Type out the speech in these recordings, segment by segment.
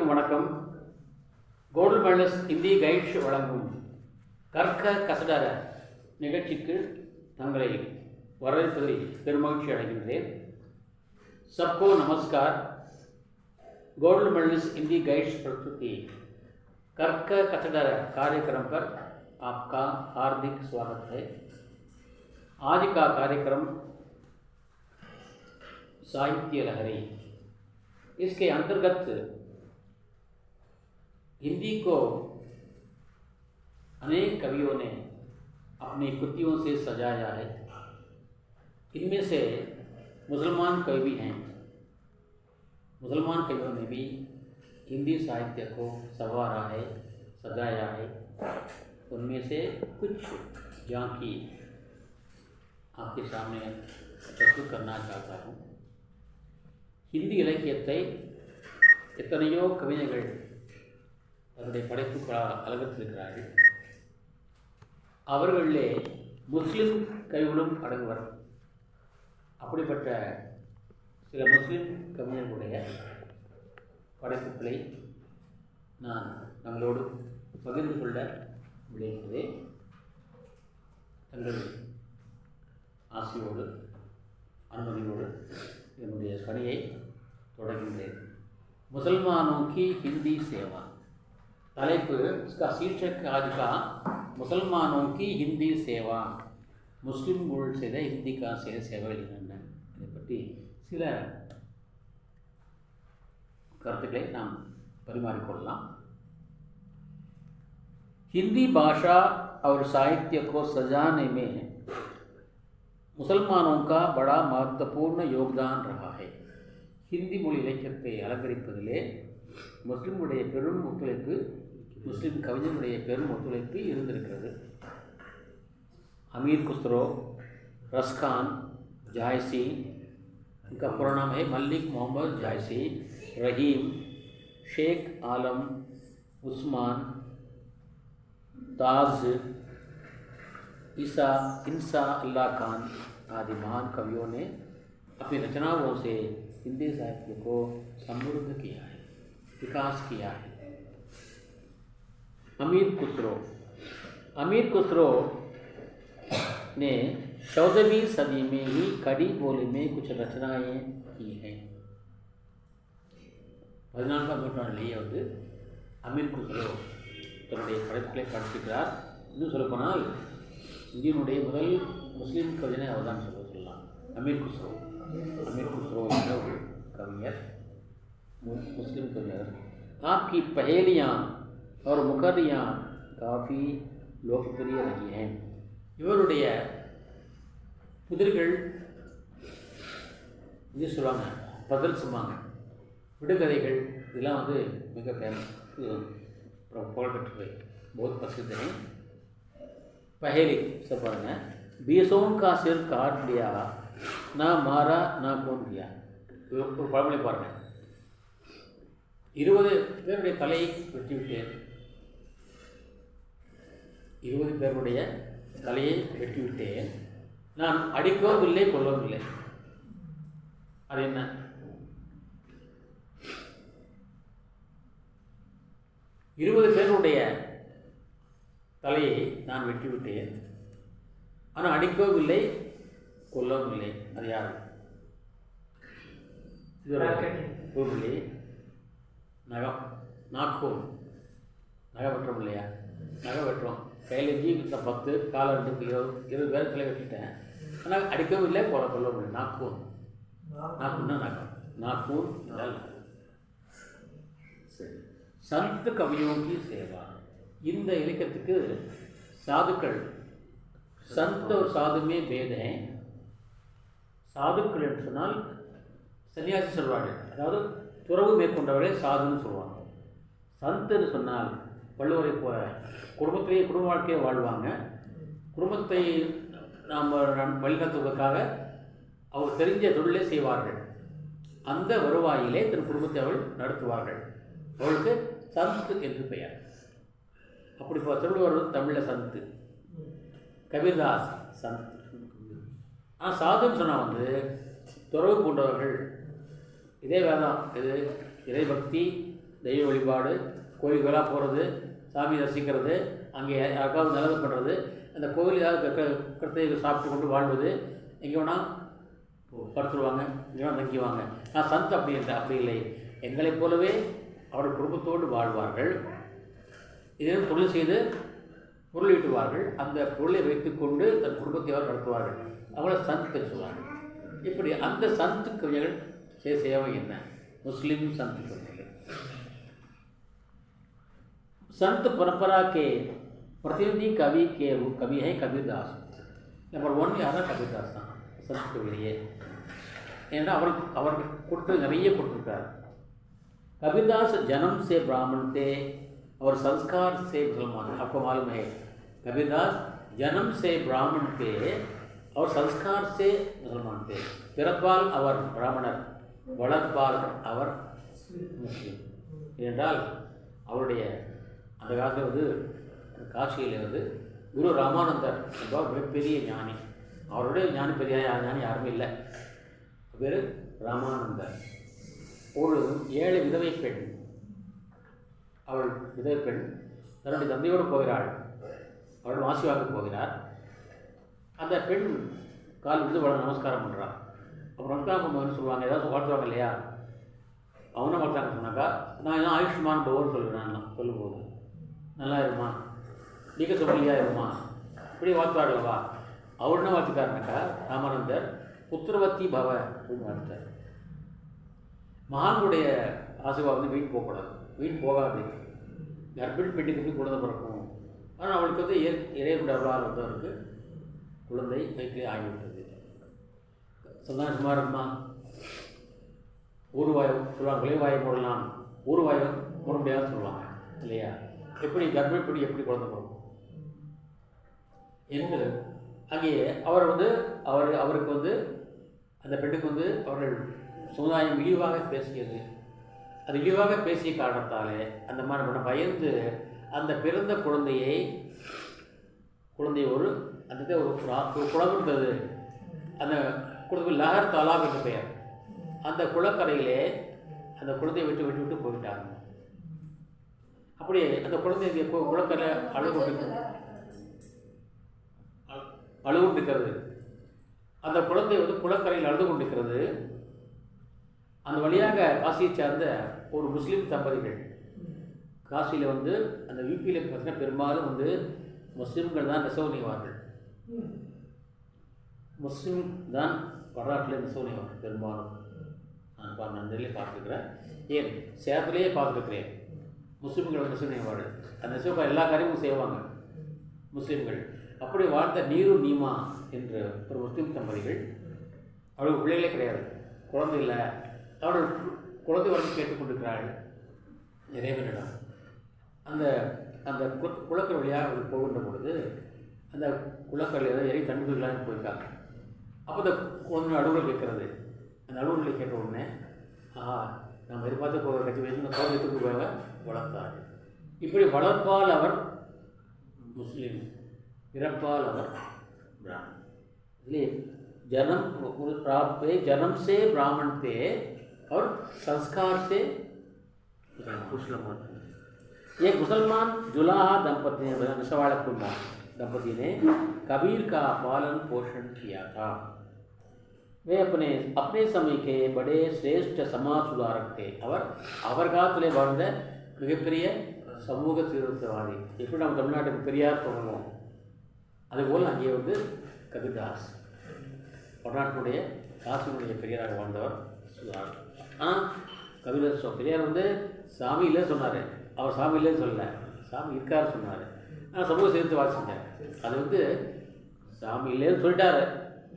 அனைவருக்கும் வணக்கம். Golden medallist Hindi guides வழங்கும் கற்க கசடர நிகழ்ச்சிக்கு தங்களை வரவேற்பதில் பெருமகிழ்ச்சி அடைகின்றேன். सबको नमस्कार. गोल्डन मेडलिस्ट हिंदी गाइड्स प्रस्तुति कर्क कचडर कार्यक्रम पर आपका हार्दिक स्वागत है. आज का कार्यक्रम साहित्य लहरी. इसके अंतर्गत हिंदी को अनेक कवियों ने अपनी कृतियों से सजाया है. इनमें से मुसलमान कवि भी हैं. मुसलमान कवियों ने भी हिंदी साहित्य को संवारा है, सजाया है. उनमें से कुछ झांकी आपके सामने प्रस्तुत करना चाहता हूँ. हिंदी இலக்கியத்தை எத்தனையோ கவிஞர்கள் அவருடைய படைப்புகளால் அலங்கரித்திருக்கிறார்கள். அவர்களிலே முஸ்லிம் கவிகளும் அடங்குவர். அப்படிப்பட்ட சில முஸ்லிம் கவிஞர்களுடைய படைப்புகளை நான் நம்மளோடு பகிர்ந்து கொள்ள விளைகிறேன். தங்கள் ஆசையோடு அனுமதியோடு என்னுடைய பணியை தொடங்குகிறேன். मुसलमानों की हिंदी सेवा. தலைப்பு इसका शीर्षक आज का मुसलमानों की हिंदी सेवा. முஸ்லிம்கள் செய்த ஹிந்திக்காக செய்த சேவைகள் என்னென்ன, இதை பற்றி சில கருத்துக்களை நாம் பரிமாறிக்கொள்ளலாம். हिंदी भाषा और साहित्य को सजाने में मुसलमानों का बड़ा महत्वपूर्ण योगदान रहा है. हिंदी மொழி இலக்கியத்தை அலங்கரிப்பதிலே முஸ்லிம்களுடைய பெரும் ஒத்துழைப்பு, முஸ்லிம் கவிஞர்களுடைய பெரும் ஒத்துழைப்பு இருந்திருக்கிறது. अमीर खुसरो, रसखान जायसी, इनका पूरा नाम है मलिक मोहम्मद जायसी, रहीम, शेख आलम, उस्मान, ताज, इंसा अल्लाह खान आदि महान कवियों ने अपनी रचनाओं से हिंदी साहित्य को समृद्ध किया है, विकास किया है. अमीर खुसरो ने 14वीं सदी में ही कड़ी बोली में कुछ रचनाएं की हैं. 14ஆம் நூற்றாண்டிலேயே அமீர் குஸ்ரோ தன்னுடைய படைப்புகளை படைத்திருக்கிறார். இன்னும் சொல்லப்போனால் இந்தியனுடைய முதல் முஸ்லீம் கவிஞனை அவர் தான் சொல்லலாம். அமீர் குஸ்ரோ என்ற ஒரு கவிஞர், मुस्लिम कवियर. आपकी पहेलियाँ और मुकर्रियाँ काफ़ी लोकप्रिय रही हैं. இவருடைய புதிர்கள் இது சொல்லுவாங்க, பதல் சொல்லுவாங்க, விடுகதைகள், இதெல்லாம் மிக ஃபேமஸ், புகழ்பெற்றவை, बहुत प्रसिद्ध हैं. पहेली सब பாருங்க. बीसों का सिर काट लिया, ना मारा ना कौन किया. ஒரு பழமொழி பாருங்க. 20 பேருடைய தலையை வெட்டிவிட்டேன், 20 பேருடைய தலையை வெட்டிவிட்டேன், நான் அடிக்கவும் இல்லை கொல்லவும் இல்லை. அது என்ன? இருபது பேருடைய தலையை நான் வெட்டிவிட்டேன், ஆனால் அடிக்கவும் இல்லை கொல்லவும் இல்லை. அது யார்? இது நகம், நாக்கூர். நகை வெட்டுறோம் இல்லையா? நகை வெட்டுறோம், கையில் ஜி 10, காலை 2, 20 பேர் தலை வெட்டிட்டேன், ஆனால் அடிக்கவும் இல்லை கொல்லவும் இல்லை. நாக்கூர். நாக்கூர்னா நகம், நாக்கூர் என்றால். சரி. संत कवियों की सेवा. இந்த இலக்கியத்துக்கு சாதுக்கள், संत और साधु में भेद है. சாதுக்கள் என்று சொன்னால் சன்னியாசி சொல்வார்கள், அதாவது துறவு மேற்கொண்டவர்களே சாதுன்னு சொல்லுவாங்க. சந்துன்னு சொன்னால் வள்ளுவரை போல குடும்பத்திலேயே குடும்ப வாழ்க்கையை வாழ்வாங்க. குடும்பத்தை நாம் வழிநடத்துவதற்காக அவர் தெரிஞ்ச தொழிலே செய்வார்கள். அந்த வருவாயிலே தன் குடும்பத்தை அவள் நடத்துவார்கள். அவளுக்கு சந்து என்று பெயர். அப்படி திருவள்ளுவர் தமிழில் சந்து, கபீர்தாஸ் சந்த். ஆனால் சாதுன்னு சொன்னால் துறவு போன்றவர்கள். இதே வேதம், இது இறைபக்தி, தெய்வ வழிபாடு, கோயில்களாக போகிறது, சாமி தரிசிக்கிறது, அங்கே யாருக்காவது நல்லது பண்ணுறது, அந்த கோவில் ஏதாவது கருத்தை சாப்பிட்டு கொண்டு வாழ்வது, எங்கே வேணால் படுத்துருவாங்க, எங்கே வேணால் தங்கிவாங்க. நான் சந்த் அப்படி இல்லை, அப்படி இல்லை. எங்களைப் போலவே அவர்கள் குடும்பத்தோடு வாழ்வார்கள். இதே தொழில் செய்து பொருள் ஈட்டுவார்கள். அந்த பொருளை வைத்துக்கொண்டு தன் குடும்பத்தை அவர் நடத்துவார்கள். அவளை சந்த் சொல்லுவார்கள். இப்படி அந்த சந்த் கவிஞர்கள் சேவை என்ன? मुस्लिम संत कविகள். संत परंपरा के प्रतिनिधि कवि है कबीरदास. नंबर 1 யாரா கபீர்தாஸ் தான் சந்த் கவியே. ஏன்னா அவர் கொடுத்து நிறைய கொடுத்துருக்கார். कबीरदास जन्म से ब्राह्मण थे और संस्कार से मुसलमान. आपको मालूम है कबीरदास जन्म से ब्राह्मण थे और संस्कार से मुसलमान थे. பிறப்பால் அவர் பிராமணர், வளர்ப்பால் அவர் முஸ்லீம். ஏனென்றால் அவருடைய அந்த காலத்தில் வந்து காசியில் வந்து குரு ராமானந்தர் என்பவர் மிகப்பெரிய ஞானி. அவருடைய ஞானி பெரிய ஞானி யாருமே இல்லை. பேர் ராமானந்தர். ஒரு ஏழை விதவை பெண், அவள் விதவை பெண் தன்னுடைய தந்தையோடு போகிறாள். அவள் வாசிவாக போகிறார். அந்த பெண் கால் விழுந்து வள நமஸ்காரம் பண்ணுறாள். அப்புறம் நமஸ்காரம் பண்ணுவாங்கன்னு சொல்லுவாங்க, ஏதாவது வாழ்த்துவாங்க இல்லையா? அவனை வாழ்த்தாங்க சொன்னாக்கா, நான் ஏதாவது ஆயுஷ்மான் பவர்னு சொல்லுவேன். நான் சொல்லும்போது நல்லா இருமா, நீக்க சொல்லலையா இருமா, இப்படி வாழ்த்துவார்களவா. அவர் என்ன வாழ்த்துக்காருனாக்கா, ராமானந்தர் புத்திரவத்தி பவ அப்படின்னு வாழ்த்தார். மகானுடைய ஆசீர்வாதம் வந்து வீண் போகக்கூடாது, வீண் போகாது. கர்ப்பிணி பெண்ணுக்கு வந்து குழந்தை பிறக்கும். ஆனால் அவளுக்கு வந்து இறைவனுடைய அருளால் வந்தவருக்கு குழந்தை வயிற்றிலே ஆகிவிட்டது. சந்தானமாக இருக்குமா? ஊர்வாயம் சொல்லுவாங்க, விளைவாயம் மூடலாம், ஊர்வாயம் மூட முடியாதுன்னு சொல்லுவாங்க இல்லையா? எப்படி கர்ப்பிணி பெண் எப்படி குழந்தை பிறக்கும் என்று அங்கே அவர் வந்து அவருக்கு வந்து அந்த பெண்ணுக்கு வந்து அவர்கள் சமுதாயம் இழிவாக பேசியது. அது இழிவாக பேசிய காரணத்தாலே அந்த மாதிரி பண்ண பயந்து அந்த பிறந்த குழந்தையை ஒரு அந்த ஒரு குளம் இருந்தது. அந்த குளத்துக்கு லஹர் தாலாப் என்ற பெயர். அந்த குளக்கரையிலே அந்த குழந்தையை விட்டு போயிட்டாங்க. அப்படியே அந்த குழந்தை குளக்கரையில் அழுது கொண்டிருக்கிறது. அந்த குழந்தை வந்து குளக்கரையில் அழுது கொண்டிருக்கிறது. அந்த வழியாக காசியை சார்ந்த ஒரு முஸ்லீம் தம்பதிகள், காசியில் வந்து அந்த யூபியில் பார்த்தீங்கன்னா பெரும்பாலும் வந்து முஸ்லீம்கள் தான் நெசவு நெய்வார்கள். முஸ்லீம் தான் வரலாற்றில் நெசவு நெய்வார்கள் பெரும்பாலும். நான் நன்றிலே பார்த்துருக்கிறேன், ஏன் சேலத்திலேயே பார்த்துருக்கிறேன். முஸ்லீம்கள் நெசவு நெய்வார்கள். அந்த நெசவு எல்லா காரியமும் செய்வாங்க முஸ்லீம்கள். அப்படி வாழ்ந்த நீரு நீமா என்ற ஒரு முஸ்லீம் தம்பதிகள், அவர்கள் பிள்ளைகளே கிடையாது, குழந்தை இல்லை. அவர்கள் குழந்தை வளர்ந்து கேட்டுக்கொண்டிருக்கிறார்கள் இறைவனிடம். அந்த அந்த குளக்கரை வழியாக அவர்கள் போகின்ற பொழுது அந்த குளக்கரையில் ஏதாவது இறை தண்ணிகளாக போயிருக்காங்க. அப்போ அந்த குழந்தை அலுவலர் கேட்கறது. அந்த அலுவலர்களை கேட்ட உடனே நம்ம எதிர்பார்த்து கட்சி வைத்து அந்த குழந்தைக்கு போக வளர்த்தார். இப்படி வளர்ப்பால் அவர் முஸ்லீம், பிறப்பால் அவர் ब्राह्मण. इसलिए जन्म से ब्राह्मण थे और संस्कार से मुसलमान. एक मुसलमान जुलाहा दंपति ने नशवाड़ा कुमार दंपति ने कबीर का पालन पोषण किया था. वे अपने समय के बड़े श्रेष्ठ समाज सुधारक थे. அவர் காலத்திலே வாழ்ந்த மிகப்பெரிய சமூக சீர்திருத்தவாதி. எப்படி நம்ம தமிழ்நாட்டுக்கு பெரியார் சொல்லணும், அதுபோல் அங்கே வந்து கபீர்தாஸ் வடநாட்டினுடைய காசினுடைய பெரியாராக வாழ்ந்தவர் சுதாகர். ஆனால் கபீர்தாஸ் பெரியார் வந்து சாமி இல்லை சொன்னார். அவர் சாமி இல்லைன்னு சொல்லலை, சாமி இருக்கார் சொன்னார். ஆனால் சமூக சேர்த்து வாசிச்சார். அது வந்து சாமி இல்லைன்னு சொல்லிட்டார்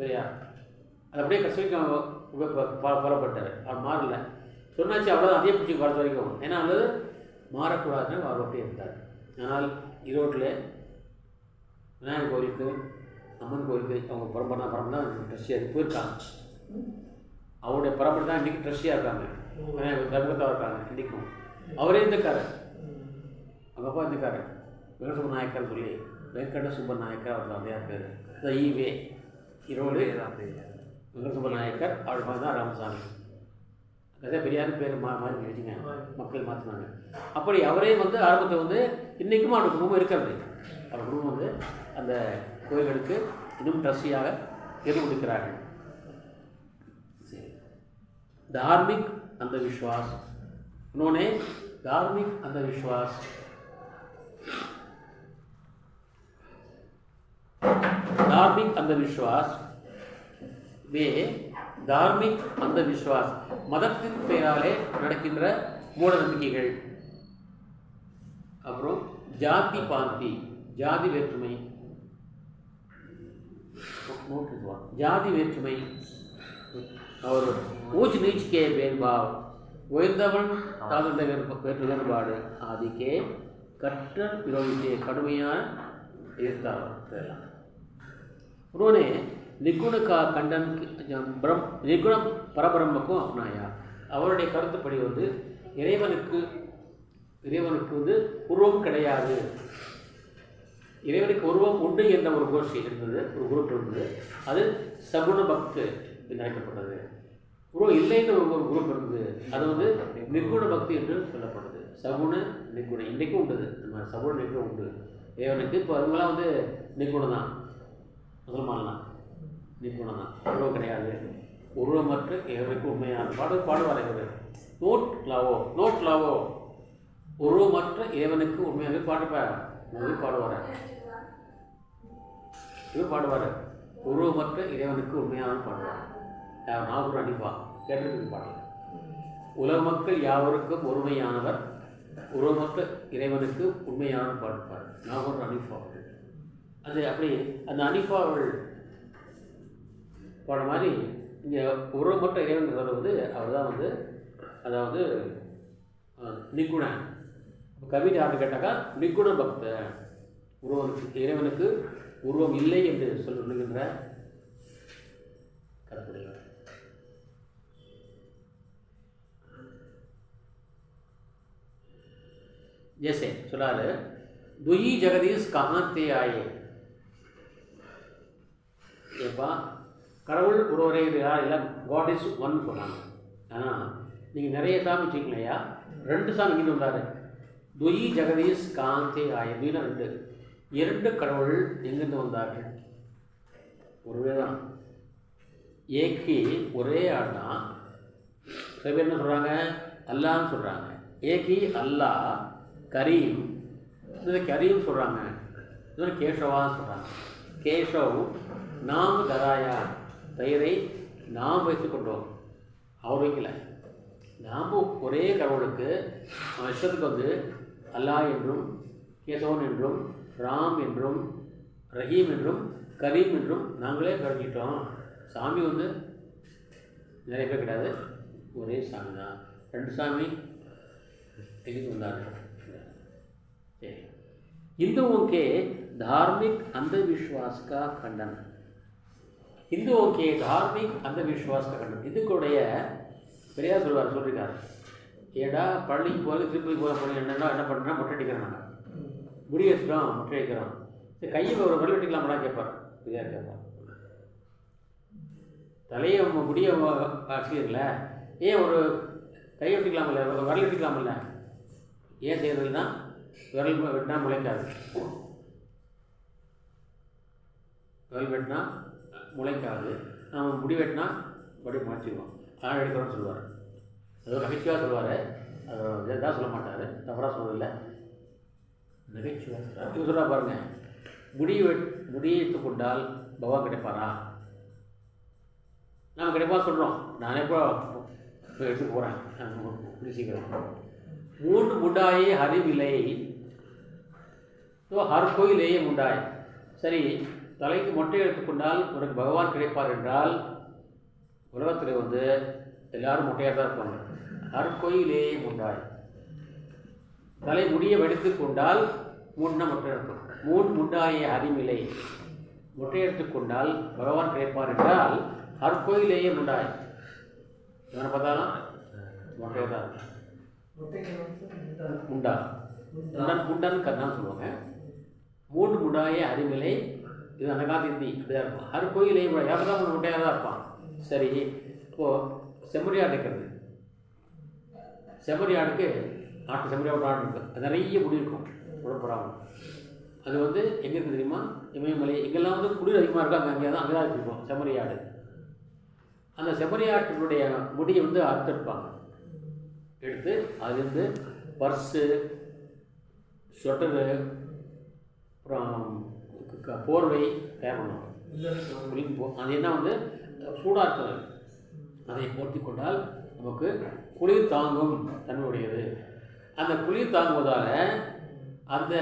பெரியார். அது அப்படியே கஷ்டம் புறப்பட்டார். அவர் மாறல, சொன்னாச்சு அவ்வளோ அதே பிடிச்சி காலத்து வரைக்கும். ஏன்னா அல்லது மாறக்கூடாதுன்னு அவர் அப்படியே இருந்தார். ஆனால் ஈரோட்டில் விநாயகர் கோயிலுக்கு, அம்மன் கோயிலுக்கு அவங்க பரம்பரை தான் ட்ரெஸ்ஸியாக போயிருக்காங்க. அவருடைய பரம்பரை தான் இன்றைக்கி ட்ரெஸ்ஸியாக இருக்காங்க, விநாயகர் தர்மத்தாக இருக்காங்க இன்றைக்கும். அவரே இருந்திருக்காரு, அவங்க அப்பா இருந்திருக்காரு வெங்கட நாயக்கர் சொல்லி, வெங்கட சுப்ப நாயக்கர் அவர் நிறையா பேர். ஈவே ஈரோடு வெங்கட சுப்ப நாயக்கர் அவர் மாதிரி தான் ராமசாமி. அதே பெரியார் பேர் மாறி வச்சுங்க, மக்கள் மாற்றினாங்க. அப்படி அவரே வந்து ஆரம்பத்தை வந்து இன்றைக்கும் அவருடைய குடும்பம் இருக்கிறது. அவர் குடும்பம் வந்து அந்த கோயில்களுக்கு இன்னும் ட்ரஸ்டியாக இருந்து கொடுக்கிறார்கள். சரி, धार्मिक अंधविश्वास, उन्होंने धार्मिक अंधविश्वास वे धार्मिक अंधविश्वास மதத்தின் பெயராலே நடக்கின்ற மூட நம்பிக்கைகள். அப்புறம் ஜாதி பாந்தி, ஜாதி வேற்றுமை, ஜாதி வேற்றுமை और ऊंच नीच के भेदभाव, உயர்ந்தவன் தாழ்ந்த வேறுபாடு ஆதிக்கே கற்றல் விரோதித்தே கடுமையான எதிர்த்தார். उन्होंने निगुण का खंडन निगुण परब्रह्म को अपनाया. அவருடைய கருத்துப்படி வந்து இறைவனுக்கு வந்து உருவம் கிடையாது, இறைவனுக்கு உருவம் உண்டு என்ற ஒரு கோஷ்டி இருந்தது, ஒரு குரூப் இருந்தது. அது சகுண பக்து என்று அழைக்கப்பட்டது. உருவம் இல்லைன்னு ஒரு குரூப் இருந்தது, அது வந்து நிர்குண பக்தி என்று சொல்லப்படுது. சகுண நிர்குண இன்றைக்கும் உண்டுது, நம்ம சகுண நிர்குணம் உண்டு இறைவனுக்கு. இப்போ அவங்களாம் வந்து நிர்குணம் தான், முசல்மான்லாம் நிர்குணம் தான், உருவம் கிடையாது. உருவமற்ற இறைவனுக்கு உண்மையான பாடுவார் இவர். நோட் லாவோ உருவமற்ற இறைவனுக்கு உண்மையாக பாடுவார். இது பாடுவார், உருவமற்ற இறைவனுக்கு உண்மையான பாடுவார். நாகூர் அனிஃபா கேட்டிருக்கு பாடல். உலக மக்கள் யாவருக்கும் ஒருமையானவர், உருவமற்ற இறைவனுக்கு உண்மையான பாடுவார். நாகூர் அனிஃபா. அது அப்படி அந்த அனிஃபா அவள் பாட மாதிரி இங்கே உருவமற்ற இறைவன்கிறத வந்து அவர் தான் வந்து, அதாவது நிகுண கவிதை யாரு கேட்டாக்கா நிகுண பக்த, இறைவனுக்கு உருவம் இல்லை என்று சொல்லுகின்ற கருத்துடையவர். जैसे சொல்லாரு दुई जगदीश कहाँ ते आए. ஏப்பா கடவுள் ஒருவரே இல்லை, காட் இஸ் ஒன் சொன்னாங்க. ஆனால் நீங்கள் நிறைய சாமி வச்சுக்கலையா, 2 சாமி இங்கே வந்தார். துயி ஜெகதீஷ் காந்தே ஆய, துயினா 2 கடவுள் எங்கிருந்து வந்தார்கள்? ஒருவே தான், ஏக்கி ஒரே ஆள் தான். சில பேர் என்ன சொல்கிறாங்க, அல்லான்னு சொல்கிறாங்க. ஏக்கி அல்லா, கரீம், இது கரீம் சொல்கிறாங்க, இது கேஷவான்னு சொல்கிறாங்க. கேஷவ் நாம் தராயா, பெயரை நாம் வைத்துக்கொண்டோம், அவர் வைக்கல. நாம் ஒரே கடவுளுக்கு இஷ்டத்துக்கு வந்து அல்லா என்றும் கேசவன் என்றும் ராம் என்றும் ரஹீம் என்றும் கரீம் என்றும் நாங்களே கழிச்சிட்டோம். சாமி வந்து நிறைய பேர் கிடையாது, ஒரே சாமி தான். 2 சாமி எதுக்கு வந்தாங்க? சரி, हिंदुओं के धार्मिक अंधविश्वास का खंडन. हिंदुओं के धार्मिक अंधविश्वास का खंडन. இதுக்குடைய பெரியார் சொல்லியிருக்காரு. ஏடா பள்ளிக்கு போகிறது திருப்பதி போகிற என்ன பண்ணுறா, மொட்டை அடிக்கிறோம், நாங்கள் முடி வச்சுட்டோம், மொட்டை அடிக்கிறோம். சரி, கையை ஒரு வரல் வெட்டிக்கலாம்டா கேட்பார் பெரியார். கேட்பார், தலையை முடிய வச்சுக்கல, ஏன் ஒரு கையை வெட்டிக்கலாமில்ல, ஒரு வரல் வெட்டிக்கலாமில்ல, ஏன் செய்யறதுன்னா விரல் வெட்டினா முளைக்காது, விரல் வெட்டினா முளைக்காது, நம்ம முடி வெட்டினா படி முளைச்சிடுவோம், அதனால் எடுக்கிறோன்னு சொல்லுவார். அது ஒரு நகைச்சுவாக சொல்லுவார், அது எதாவது சொல்ல மாட்டார், தவறாக சொல்வதில்லை, நகைச்சுவாக சொல்கிறார். இது சொல்கிறா பாருங்கள், முடியை எடுத்துக்கொண்டால் பகவான் கிடைப்பாரா? நாம் கிடைப்பா சொல்கிறோம். நானே இப்போ எடுத்து போகிறேன் சீக்கிரம். 3 முண்டாயே ஹரிவிலை, ஸோ ஹர் கோயிலேயே முண்டாய். சரி, தலைக்கு மொட்டை எடுத்துக்கொண்டால் உனக்கு பகவான் கிடைப்பார் என்றால் உலகத்தில் வந்து எல்லாரும் மொட்டையாக தான் இருப்பாங்க. ஹர் கோயிலேயே முண்டாய். தலை முடியை வெடித்து கொண்டால் 3 மொட்டை எடுக்கும். 3 முண்டாயே ஹரிவிலை, மொட்டை எடுத்துக்கொண்டால் பகவான் கிடைப்பார் என்றால் ஹர் கோயிலேயே முண்டாய். இவனை பார்த்தாலும் மொட்டையாக தான் இருக்கும். முண்டான்னு கண்ணான்னு சொல்லுவாங்க. 3 முண்டாயே அறிவிலை, இது அந்த காலத்து ஹிந்தி இப்படிதான் இருக்கும். ஹர் கோயிலே யாரும் தான் முட்டையாக தான் இருப்பான். சரி, இப்போது செம்மறியாக அடைக்கிறது, செம்மறி ஆடுக்கு நாட்டு செம்மறி ஆடு இருக்குது, அது நிறைய முடி இருக்கும் உடம்புறாமல். அது வந்து எங்கே இருக்குது தெரியுமா? இமயமலை எங்கெல்லாம் வந்து குளிர் அதிகமாக இருக்கும் அங்கே அங்கே தான் இருக்கும் செம்மறி ஆடு. அந்த செம்மறி ஆட்டினுடைய முடியை வந்து அறுத்தெடுப்பாங்க. எடுத்து அதுலேருந்து பர்ஸு, ஸ்வெட்டரு, அப்புறம் போர்வை தயார் பண்ணுவாங்க. அது என்ன வந்து சூடாக இருக்கிறது, அதை போர்த்தி கொண்டால் நமக்கு குளிர் தாங்கும் தன்மையுடையது. அந்த குளிர் தாங்குவதால் அந்த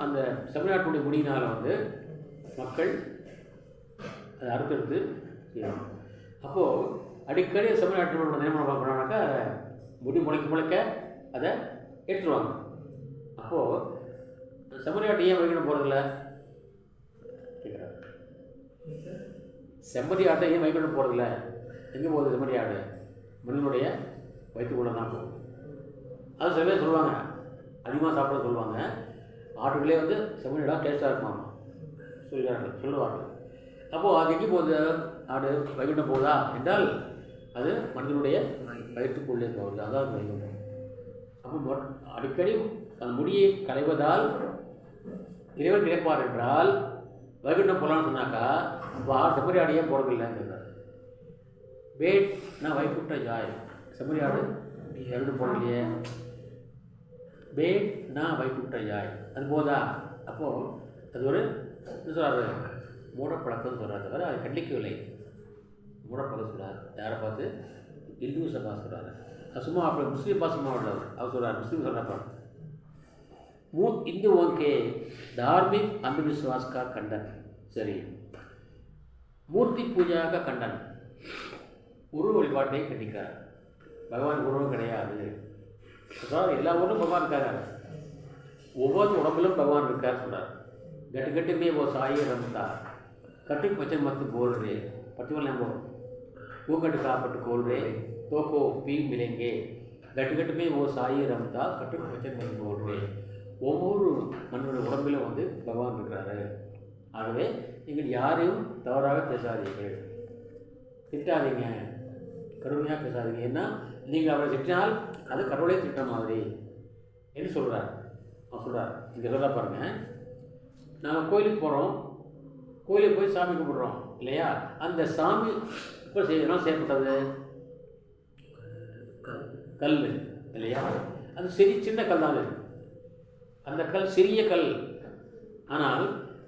அந்த செம்மறியாட்டுடைய முடியினால் வந்து மக்கள் அதை அறுத்தெடுத்து செய்யணும். அப்போது அடிக்கடி செம்மறியாட்டோட நியமனம் பண்ணாங்கனாக்கா முடி முளைக்க அதை எடுத்துருவாங்க. அப்போது செம்மறியாட்டு ஏன் வைக்கணும் போகிறதில்ல கேட்குறாங்க. செம்மறி ஆட்டை ஏன் வைக்கணும் போகிறதில்ல? எங்கே போகுது செம்மறி ஆடு? மனிதனுடைய வயிற்றுக்குள்ளே தான் போகுது. அது சில பேர் சொல்லுவாங்க, அதிகமாக சாப்பிட சொல்லுவாங்க, ஆட்டுகளே வந்து செம்மறியாடா டேஸ்ட்டாக இருக்குமாமா சொல்லுவார்கள். அப்போது அது எங்கே போகுது? ஆடு வைகுண்டம் போகுதா என்றால் அது மனிதனுடைய வயிற்றுக்குள்ளே போகுது, அதாவது வைகுண்டம். அப்போ அடிக்கடி அந்த முடியை களைவதால் இறைவன் கிடைப்பார் என்றால் வைகுண்டம் போகலான்னு சொன்னாக்கா இப்போ செம்மறி ஆடையே போகிறதில்லைங்கிறார். வேட் நான் வைகுண்ட ஜாய், செம்மறி ஆடு வைகுண்டம் போகலையே, வேட் நான் வைகுண்ட ஜாய், அது போதா? அப்போது அது ஒரு என்ன சொல்கிறாரு, மூடப்பழக்கம்னு சொல்கிறார் தவிர அதை கண்டிக்கவில்லை. மூடப்பழக்கம் சொல்கிறார். யாரை பார்த்து? இந்து சபா சொல்கிறாரு. அது சும்மா அப்படி முஸ்லீம் பாசமாக உள்ளவர் அவர் சொல்கிறார். मुस्लिम சொல்கிறப்ப हिंदुओं के धार्मिक अंधविश्वास का खंडन, சரி, மூர்த்தி பூஜா का खंडन, உருவ வழிபாட்டை கண்டிக்கிறார். பகவான் உருவம் கிடையாது. அதாவது எல்லா ஊரும் பகவான் இருக்காரு, ஒவ்வொரு உடம்பிலும் பகவான் இருக்கார் சொல்கிறார். गट गट में वो साई रमता कटुक वचन मत बोल रहे प्रतिबल हम वो गट का पट खोल रहे तो को पी मिलेंगे गट गट में वो साई रमता कटुक वचन मत बोल रहे. ஒவ்வொரு மனிதனுடைய உடம்பிலும் வந்து பகவான் இருக்கிறாரு. ஆகவே நீங்கள் யாரையும் தவறாக பேசாதீர்கள், திட்டாதீங்க, கடுமையாக பேசாதீங்க. ஏன்னா நீங்கள் அவரை திட்டினால் அது கடவுளே திட்ட மாதிரி என்று சொல்கிறார். அவர் சொல்கிறார், இங்கே சொல்ல பாருங்கள், நாங்கள் கோயிலுக்கு போகிறோம், கோயிலுக்கு போய் சாமி கும்பிட்றோம் இல்லையா? அந்த சாமி இப்போ செய்யணும் செய்யப்பட்டது கல் இல்லையா? அது சின்ன கல் தான். அந்த கல் சிறிய கல், ஆனால்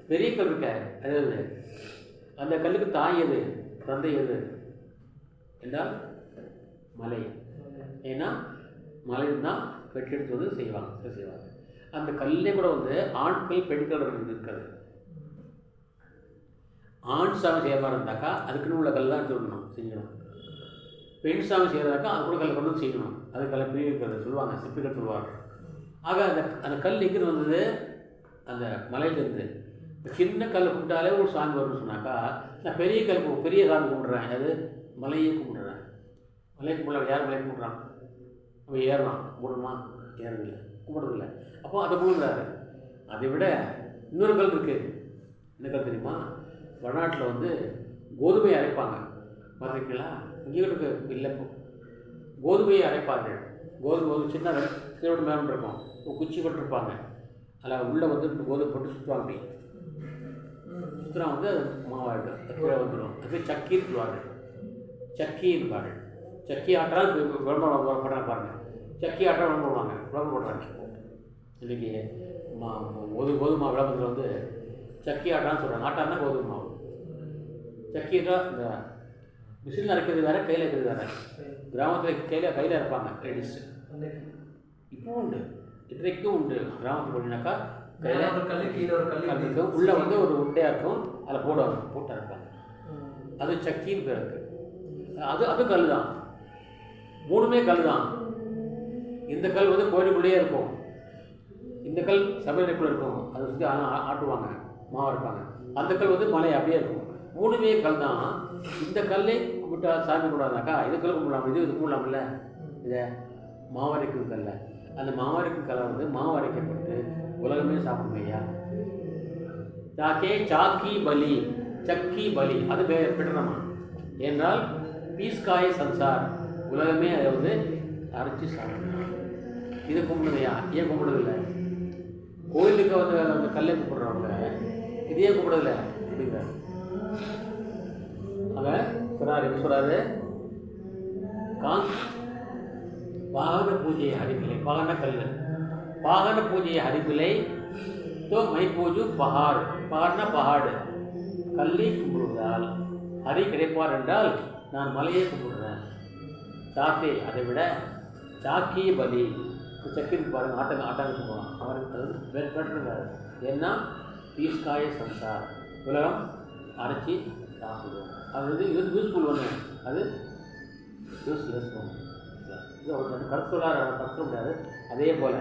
பெரிய கல் இருக்க, அதாவது அந்த கல்லுக்கு தாய் எது, தந்தை எது என்றால் மலை. ஏன்னா மலையில் தான் வெட்டெடுத்து வந்து செய்வாங்க. அந்த கல்லே கூட வந்து ஆண்கள் பெண்கள் இருக்காது. ஆண் சாமி செய்யறதா இருந்தாக்கா அதுக்குன்னு உள்ள கல் தான் எடுத்து விடணும், செஞ்சணும். பெண் சாமி செய்யறதாக்கா அது கூட கல் கொண்டு செய்யணும். அது கல்லை பிரிவு இருக்கிறது சொல்லுவாங்க, சிப்பிகள் சொல்லுவாங்க. ஆக அந்த கல் எங்கிருந்து வந்தது? அந்த மலையிலேருந்து. சின்ன கல் கும்பிட்டாலே ஒரு சாமி வரும்னு சொன்னாக்கா, நான் பெரிய சாமி கும்பிட்றேன், அது மலையே கும்பிட்றேன். மலையை கும்பிடலாம். யார் மலையை கும்பிட்றான்? நம்ம ஏறலாம், கும்பிடுமா? ஏறதில்லை, கும்பிட்றதில்லை. அப்போ அதை கும்பிடுறாரு. அதை விட இன்னொரு கல் இருக்குது. என்ன கல் தெரியுமா? வடநாட்டில் வந்து கோதுமையை அரைப்பாங்க, பார்த்துருக்கீங்களா? இங்கேயும் இருக்கு இல்லை, கோதுமையை அரைப்பார்கள். கோதுமை சின்ன கீழோடு மேலே இருக்கும், குச்சி போட்டிருப்பாங்க, அதில் உள்ளே வந்து கோதுமை போட்டு சுற்றுவாங்க. அப்படி சுற்றுனா வந்து அது மாவாயிடும், கீழே வந்துடும். அது சக்கின்னு சொல்லுவாங்க, சக்கி இருப்பார்கள். சக்கி ஆட்டால் விளம்பரம் பண்ணுறாங்க பாருங்கள், சக்கி ஆட்டால் விளம்பரம் பண்ணுவாங்க, விளம்பரம் போடுறாங்க. இன்றைக்கி கோதுமை விளம்பரத்தில் வந்து சக்கி ஆட்டான்னு சொல்கிறாங்க. ஆட்டான்னா கோதுமை மாவு, சக்கின்னா இந்த மிஷினில் அரைக்கிறது வேறு, கையில் இருக்கிறது வேறு. கிராமத்தில் கையில் அரைப்பாங்க லேடிஸ். இப்போவும் உண்டு, இன்றைக்கும் உண்டு. கிராமத்தில் போனீங்கன்னாக்கா கையில் உள்ளே வந்து ஒரு உண்டையாக இருக்கும், அதில் போட்டு அரைப்பாங்க. அது சக்கின்னு பேர் இருக்குது. அது கல் தான், மூணுமே கல் தான். இந்த கல் வந்து கோயிலுக்குள்ளேயே இருக்கும், இந்த கல் சமையலுக்குள்ளே இருக்கும், அதை சுற்றி ஆட்டுவாங்க, மாவு இருப்பாங்க. அந்த கல் வந்து மலை அப்படியே இருக்கும். மூணுமே கல் தான். இந்த கல்லை கும்பிட்டா சாமி கூடாதாக்கா இது கல் கும்பிடலாம், இது கும்பிடலாம்ல. இதை மாவரைக்கும் கல்லை, அந்த மாவரைக்கும் கல்லை வந்து மாவரைக்கப்பட்டு உலகமே சாப்பிடுங்க ஐயா. சாக்கி பலி, சக்கி பலி, அது பெற்றமா என்றால் பீஸ்காய சன்சார், உலகமே அதை வந்து அரைச்சி சாப்பிடணும். இது கும்பிடுதையா? ஏன் கும்பிடுதில்லை? கோயிலுக்கு வந்து அந்த கல்லை கும்பிட்றவங்க இதையே கும்பிடுதில்ல அப்படிங்கிறார். அவன் சொல்கிறார், என்ன சொல்கிறாரு? வாகன பூஜை ஹரிபிலை, வாகன கல், வாகன பூஜை ஹரிபிலை तो मैं पूजू पहाड़, पहाड़ना पहाड़, கல்லை கும்பிடுவதால் ஹரி கிடைப்பார் என்றால் நான் மலையை கும்பிடுறேன். சாத்தே, அதை விட சாக்கிய பலி, சக்கிற்கு பாருங்கள், ஆட்டாங்க சொல்லுவான் அவருக்கு. அது வேறுபட்டுருக்காரு. ஏன்னா பீஸ்காய சம்சார், உலகம் அரைச்சி சாப்பிடுவோம். அது வந்து இது யூஸ்ஃபுல் ஒன்று, அது யூஸ்லெஸ் ஒன்று. இது அவர் கருத்துள்ளார், அவர் கருத்து முடியாது. அதே போல்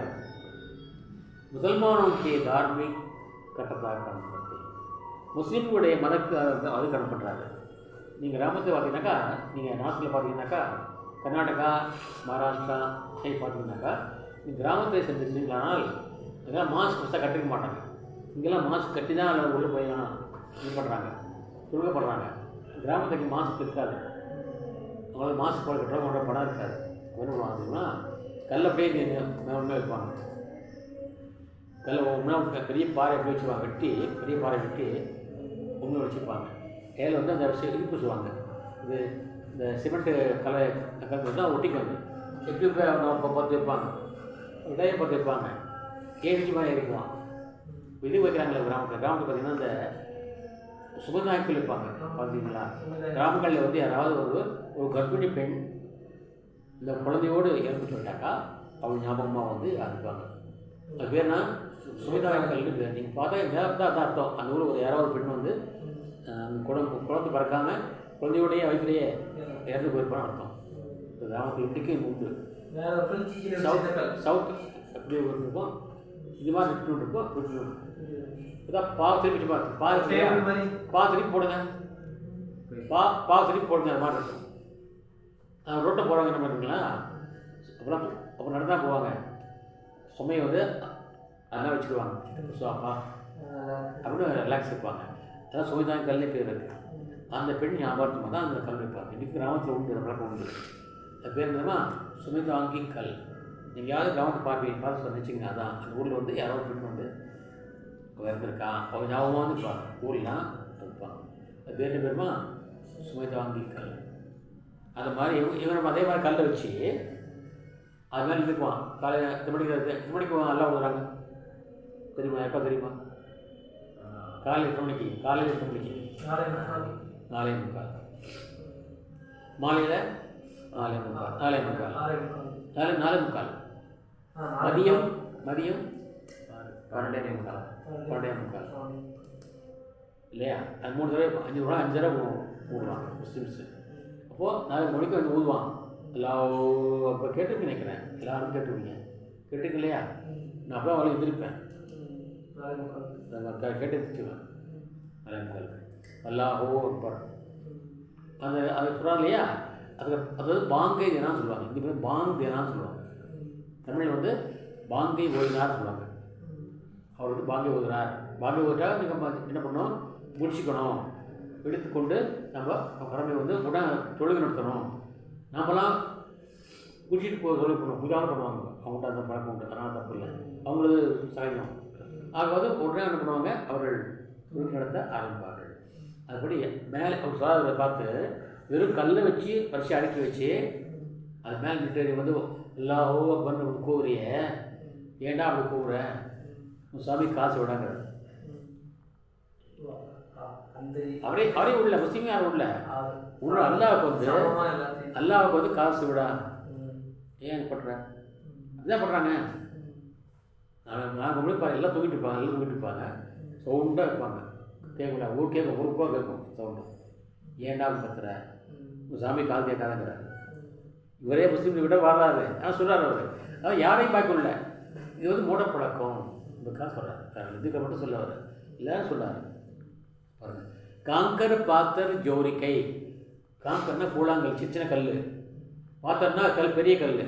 मुसलमानों के धार्मिक கட்டத்தாக காணப்படுது. முஸ்லீம்களுடைய மதக்கு அது காணப்படுறாரு. நீங்கள் கிராமத்தில் பார்த்தீங்கன்னாக்கா, நீங்கள் நாட்டில் பார்த்தீங்கன்னாக்கா, கர்நாடகா, மகாராஷ்டிரா சைடு பார்த்தீங்கன்னாக்கா, நீங்கள் கிராமத்தில் செஞ்சுருந்தீங்களானால் இதெல்லாம் மாஸ்க் பெருசாக கட்டிக்க மாட்டாங்க. இங்கெல்லாம் மாஸ்க் கட்டி தான் அதில் உள்ளே போய் இது பண்ணுறாங்க, துணுக்கப்படுறாங்க. கிராமத்துக்கு மாஸ்க் இருக்காது. அவங்களுக்கு மாஸ்க் போட கட்டுறவங்க ஒன்றும் படம் இருக்காது. என்ன பண்ணுவாங்கன்னா கல் அப்படியே ஒன்றுமே வைப்பாங்க. கல் ஒன்றா பெரிய பாறை எப்படி வச்சுருவாங்க, வெட்டி பெரிய பாறை வெட்டி ஒன்று வச்சுருப்பாங்க. ஏழை வந்து அந்த இடிப்பு சொல்லுவாங்க. இது இந்த சிமெண்ட்டு கலை தான் ஒட்டிக்குவாங்க. எப்படி பத்து வைப்பாங்க, இடையை பத்து வைப்பாங்க, ஏறிச்சு மாதிரி இருக்குவான். இது வைக்கிறாங்களே கிராமத்தில் பார்த்தீங்கன்னா இந்த சுகநாய்க்கள் வைப்பாங்க. பார்த்தீங்களா, கிராமங்களில் வந்து யாராவது ஒரு கர்ப்பிணி பெண் இந்த குழந்தையோடு இறந்து சொல்லிட்டாக்கா அவங்க ஞாபகமாக வந்து அனுப்புவாங்க. அது பேர்னா சுமிதாயங்கள் இருக்குது. நீங்கள் பார்த்தா நேரத்தான் அதான் அர்த்தம். அந்த ஊரில் ஒரு யாராவது பெண் வந்து அந்த குழந்தை பறக்காமல் குழந்தையோடைய வயிற்றுலேயே இறந்து போயிருப்பான்னு அர்த்தம். இந்த கிராமத்தில் இன்றைக்கு உண்டு. சவுத் எப்படி இருக்கும், இது மாதிரி விட்டு இருக்கும். இதான் திருப்பி திருப்பி போடுங்க, திருப்பி போடுங்க. அது மாதிரி இருக்கும். ரோட்டை போகிறவங்க என்ன பண்ணுறீங்களா, அப்புறம் நடந்தா போவாங்க. சுமையை வந்து அதெல்லாம் வச்சுக்குவாங்க. ஸோ அப்பா அப்படின்னு ரிலாக்ஸ் இருப்பாங்க. அதான் சுமைதான் கல்லே பேர் இருக்குது. அந்த பெண் ஞாபகமாக தான் அந்த கல் வைப்பாங்க. இன்றைக்கி கிராமத்தில் உண்டு, பழக்கம் உண்டு. அது பேர் என்னன்னா சுமைதாங்கி கல். நீங்கள் யாரும் கிராமத்தை பார்த்து சொன்னிச்சிங்க. அதான் அந்த ஊரில் வந்து யாராவது பெண் வந்து இறந்துருக்கான், அவங்க ஞாபகமாக வந்து இருப்பாங்க. ஊர்லாம் வைப்பாங்க. அது பேர் என்ன பேருமா சுமைதாங்கி கல். அது மாதிரி இவன் அதே மாதிரி கல்லை வச்சு அது மாதிரி இருப்பான். காலையில் 8 மணிக்கு நல்லா விடுறாங்க தெரியுமா? எப்போ தெரியுமா? காலையில் 8 மணிக்கு, காலையில் 8 மணிக்கு, 4:45, மாலையில் 4:45, மதியம் 12:45 இல்லையா? அது 3 தடவை 5 தடவை போடுவாங்க முஸ்லீம்ஸு. அப்போது 4 மணிக்கு வந்து ஊதுவான். அப்போ கேட்டுருக்கு நினைக்கிறேன், எல்லாரும் கேட்டுருக்கு இல்லையா? நான் அப்போ அவளை எதிர்ப்பேன், கேட்டு எதிர்த்துவேன். அல்லாஹோ அக்பர் அந்த அது சொல்கிறாங்க இல்லையா? அதாவது பாங்கை தினான்னு சொல்லுவாங்க. இந்த பேர் பாங் தினான்னு சொல்லுவாங்க. தமிழில் வந்து பாங்கை ஓதினார் சொல்லுவாங்க. அவர் வந்து பாங்கை ஓதுனார். பாங்கை ஓதிட்டா நீங்கள் என்ன பண்ணணும், முடிச்சுக்கணும். எடுத்துக்கொண்டு நம்ம கடமை வந்து தொழுகை நடத்தணும். நாமெல்லாம் குடிச்சிட்டு தொழில் பண்ணுவோம், புதாலும் பண்ணுவாங்க. அவங்கள்ட்ட அந்த பழக்கம் உண்டு, அதனால் தப்பு இல்லை, அவங்களது சகஜம். ஆகவது உடனே என்ன பண்ணுவாங்க, அவர்கள் தொழில் நடத்த ஆரம்பிப்பார்கள். அதுபடி மேலே அவர் சாதனை பார்த்து வெறும் கல்லை வச்சு வரிசை அடுக்கி வச்சு அது மேலே நிட்டு வந்து எல்லாவோ பண்ணு கூவுறிய, ஏண்டா அப்படி கூவுற, சாமி காசு விடாங்க. அவரே உள்ள முஸ்லீம் யாரும் உள்ள அல்லாவுக்கு வந்து காசு விடா. ஏன் பண்ணுற அதுதான் பண்ணுறாங்க. நாங்கள் முடிப்பாங்க, எல்லாம் தூங்கிட்டு இருப்பாங்க, சவுண்டாக இருப்பாங்க. கேட்கல, ஊருக்கோ கேட்கும் சவுண்டு. ஏன்டா கத்துற, சாமி கால் கேட்காதங்கிறாரு. இவரே முஸ்லீம் விட வராது, ஆனால் சொல்கிறார் அவர். அதாவது யாரையும் பார்க்கல, இது வந்து மூடப்பழக்கம். இதுக்காக சொல்கிறார், இதுக்கு மட்டும் சொல்ல வர இல்லை சொல்கிறார் பாருங்கள். காங்கர் பாத்தர் ஜோரிக்கை. காங்கர்னா கூழாங்கல், சின்ன கல். பாத்தர்னா கல், பெரிய கல்.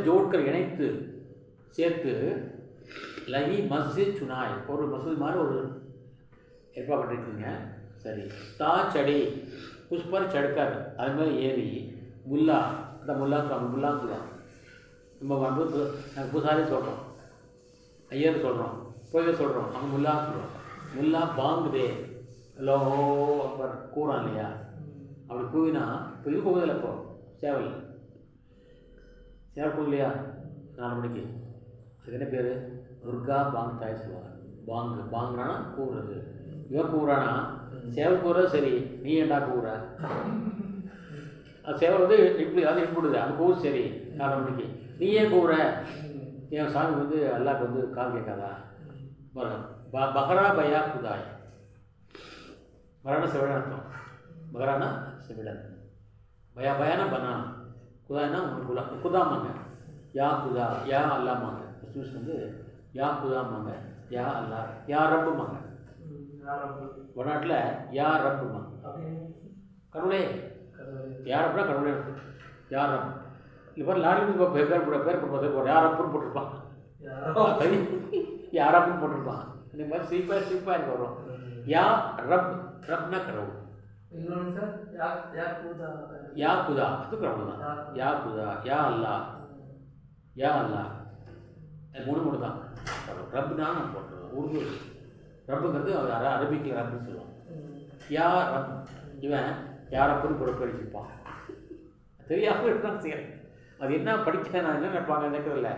ஜோட்கர் இணைத்து சேர்த்து லகி மஸ்ஜித் சுனாய், ஒரு மசூதி மாதிரி ஒரு ஏற்பாடு பண்ணியிருக்கீங்க. சரி. தா செடி புஷ்பர் சடுக்கர், அது மாதிரி ஏறி முல்லா, அந்த முல்லான்னு சொல்லுவாங்க. நம்ம வந்து நாங்கள் பூசாரி சொல்கிறோம், ஐயர் சொல்கிறோம், கோயிலை சொல்கிறோம், அவங்க முல்லான்னு சொல்கிறோம். முல்லா பாங்குதே லோஹோ அக்பர் கூறான் இல்லையா, அப்படி கூவினா இப்போ இது போகுதில்ல, இப்போ சேவல் கூவு இல்லையா 4 மணிக்கு, அதுக்கு என்ன பேர்? துர்கா பாங் தாய் சொல்லுவாங்க. பாங்குனா கூவுறது. இவன் கூவுறானா, சேவல் கூவுறது சரி, நீ ஏண்டா கூவுற? அது சேவல் வந்து இப்படி அது விடுது, அது கூவு சரி 4 மணிக்கு, நீ ஏன் கூவுற? என் சாமி வந்து அல்லாஹ்க்கு வந்து கால் கேட்காதா? பஹரா பயா குதாய், பரான செவிடன் அர்த்தம். பஹரானா செவிடன், பயானா பனானா, குதாய்னா உங்களுக்கு குதாமாங்க. யா குதா, யா அல்லாமாங்க. முஸ்லிம்ஸ் வந்து யா குதாமாங்க, யா அல்லா, யா ரப்புமாங்க. வடநாட்டில் யா ரப்புமாங்க. கடவுளே, யார் ரப்புனா கடவுளே இருக்கும். யார் ரப் இப்போ லாரிக்கு பேர் போட்டு யார் ரப்புன்னு போட்டிருப்பான், யார் ரப்புன்னு போட்டிருப்பான். இந்த மாதிரி சீப்பாக எனக்கு வரும். யா ரப்னா கடவுள். யா குதா அது கடவுள் தான். யா குதா, யா அல்லா, யா அல்லா, அது 3 தான் கடவுள். ரப்னா நம்ம போட்டுருவோம். உருது ரப்புங்கிறது அரபிக்கில் ரப்புன்னு சொல்லுவோம். யா ரப், இவன் யாரப்புன்னு கூட படிச்சிருப்பான், தெரியாமல் இருக்கான்னு செய்யறேன். அது என்ன படிக்க நான் என்ன நினைப்பாங்க நினைக்கிறதில்ல,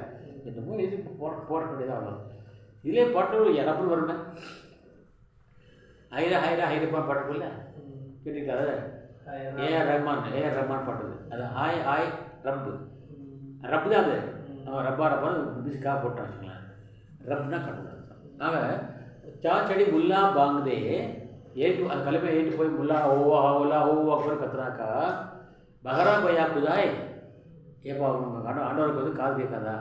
என்னமோ எழுதி போட வேண்டியதான் அவ்வளோ. இதிலே பாட்டு யாரப்புன்னு வருமே, ஹைரப்பா பாட்டுக்குள்ள கேட்டுக்கிட்டாரு. ஏஆர் ரஹ்மான் பாட்டுது, அது ஹாய் ரப்பு தான். அது நம்ம ரப்பான்னு பிசிக்காக போட்டோம் வச்சுங்களேன். ரப்னா கடவுள். ஆக சாச்சடி முல்லா பாங்குதே ஏற்று, அந்த கலைமை ஏற்று போய் முல்லா ஓலா அக்பர் கத்துனாக்கா, பஹரா பயா குதாய், ஏப்பா அவங்க ஆண்டவருக்கு வந்து காது கேட்காதா?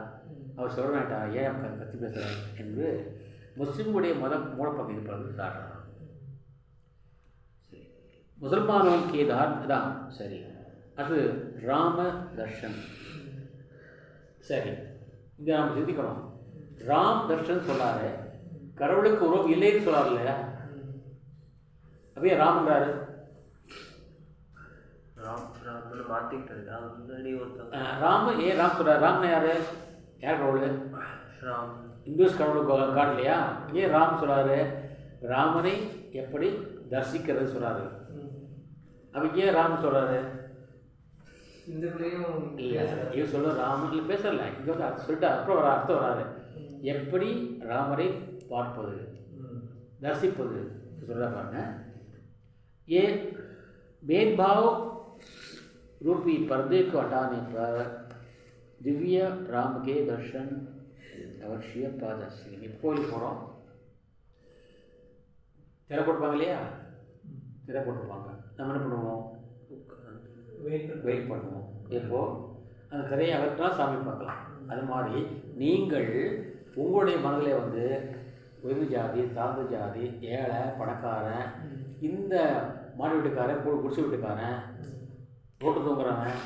அவர் சொல்கிறாட்டா, ஏன் கத்தி பேசுகிறார் என்று முஸ்லிமுடைய மூலப்பக்கம் இருப்பது சாடுறாங்க. சரி, முசல்மானோं के தான் சரி. அது ராம தர்ஷன். சரி, இங்கே நாம் சிந்திக்கணும். ராம் தர்ஷன் சொல்லாரு, கடவுளுக்கு உருவம் இல்லைன்னு சொல்லார் இல்லையா? அப்படியே ராமன்றாரு. ராம ஏன் ராம் சொல்கிறார்? ராம்னா யார் கடவுள்? ராம் இந்துஸ் கடவுள் காட் இல்லையா? ஏன் ராம் சொல்கிறாரு? ராமனை எப்படி தரிசிக்கிறது சொல்கிறாரு. அப்போ ஏன் ராம் சொல்கிறாரு? இவர் சொல்ல ராமன் பேசல, இங்கே வந்து அது சொல்லிட்டு அப்புறம் அர்த்தம் வராது. எப்படி ராமரை பார்ப்பது, தரிசிப்பது சொல்ல பாருங்க. ये भेदभाव रूपी पर्दे को हटाने पर दिव्य राम के दर्शन अवश्य पा सकते हैं. கோயிலுக்கு போகிறோம், திரை போட்டுப்பாங்க இல்லையா? திரை போட்டுருப்பாங்க. நம்ம என்ன பண்ணுவோம்? வெயிட் பண்ணுவோம். எப்போ அந்த திரையை அகற்றினா சாமி பார்க்கலாம். அது மாதிரி நீங்கள் உங்களுடைய மனதில் வந்து உயர்ந்த ஜாதி, தாழ்ந்த ஜாதி, ஏழை, பணக்காரன், இந்த மாடி வீட்டுக்காரன், குடிசை வீட்டுக்காரன், ரோட்டு தூங்குறவன்,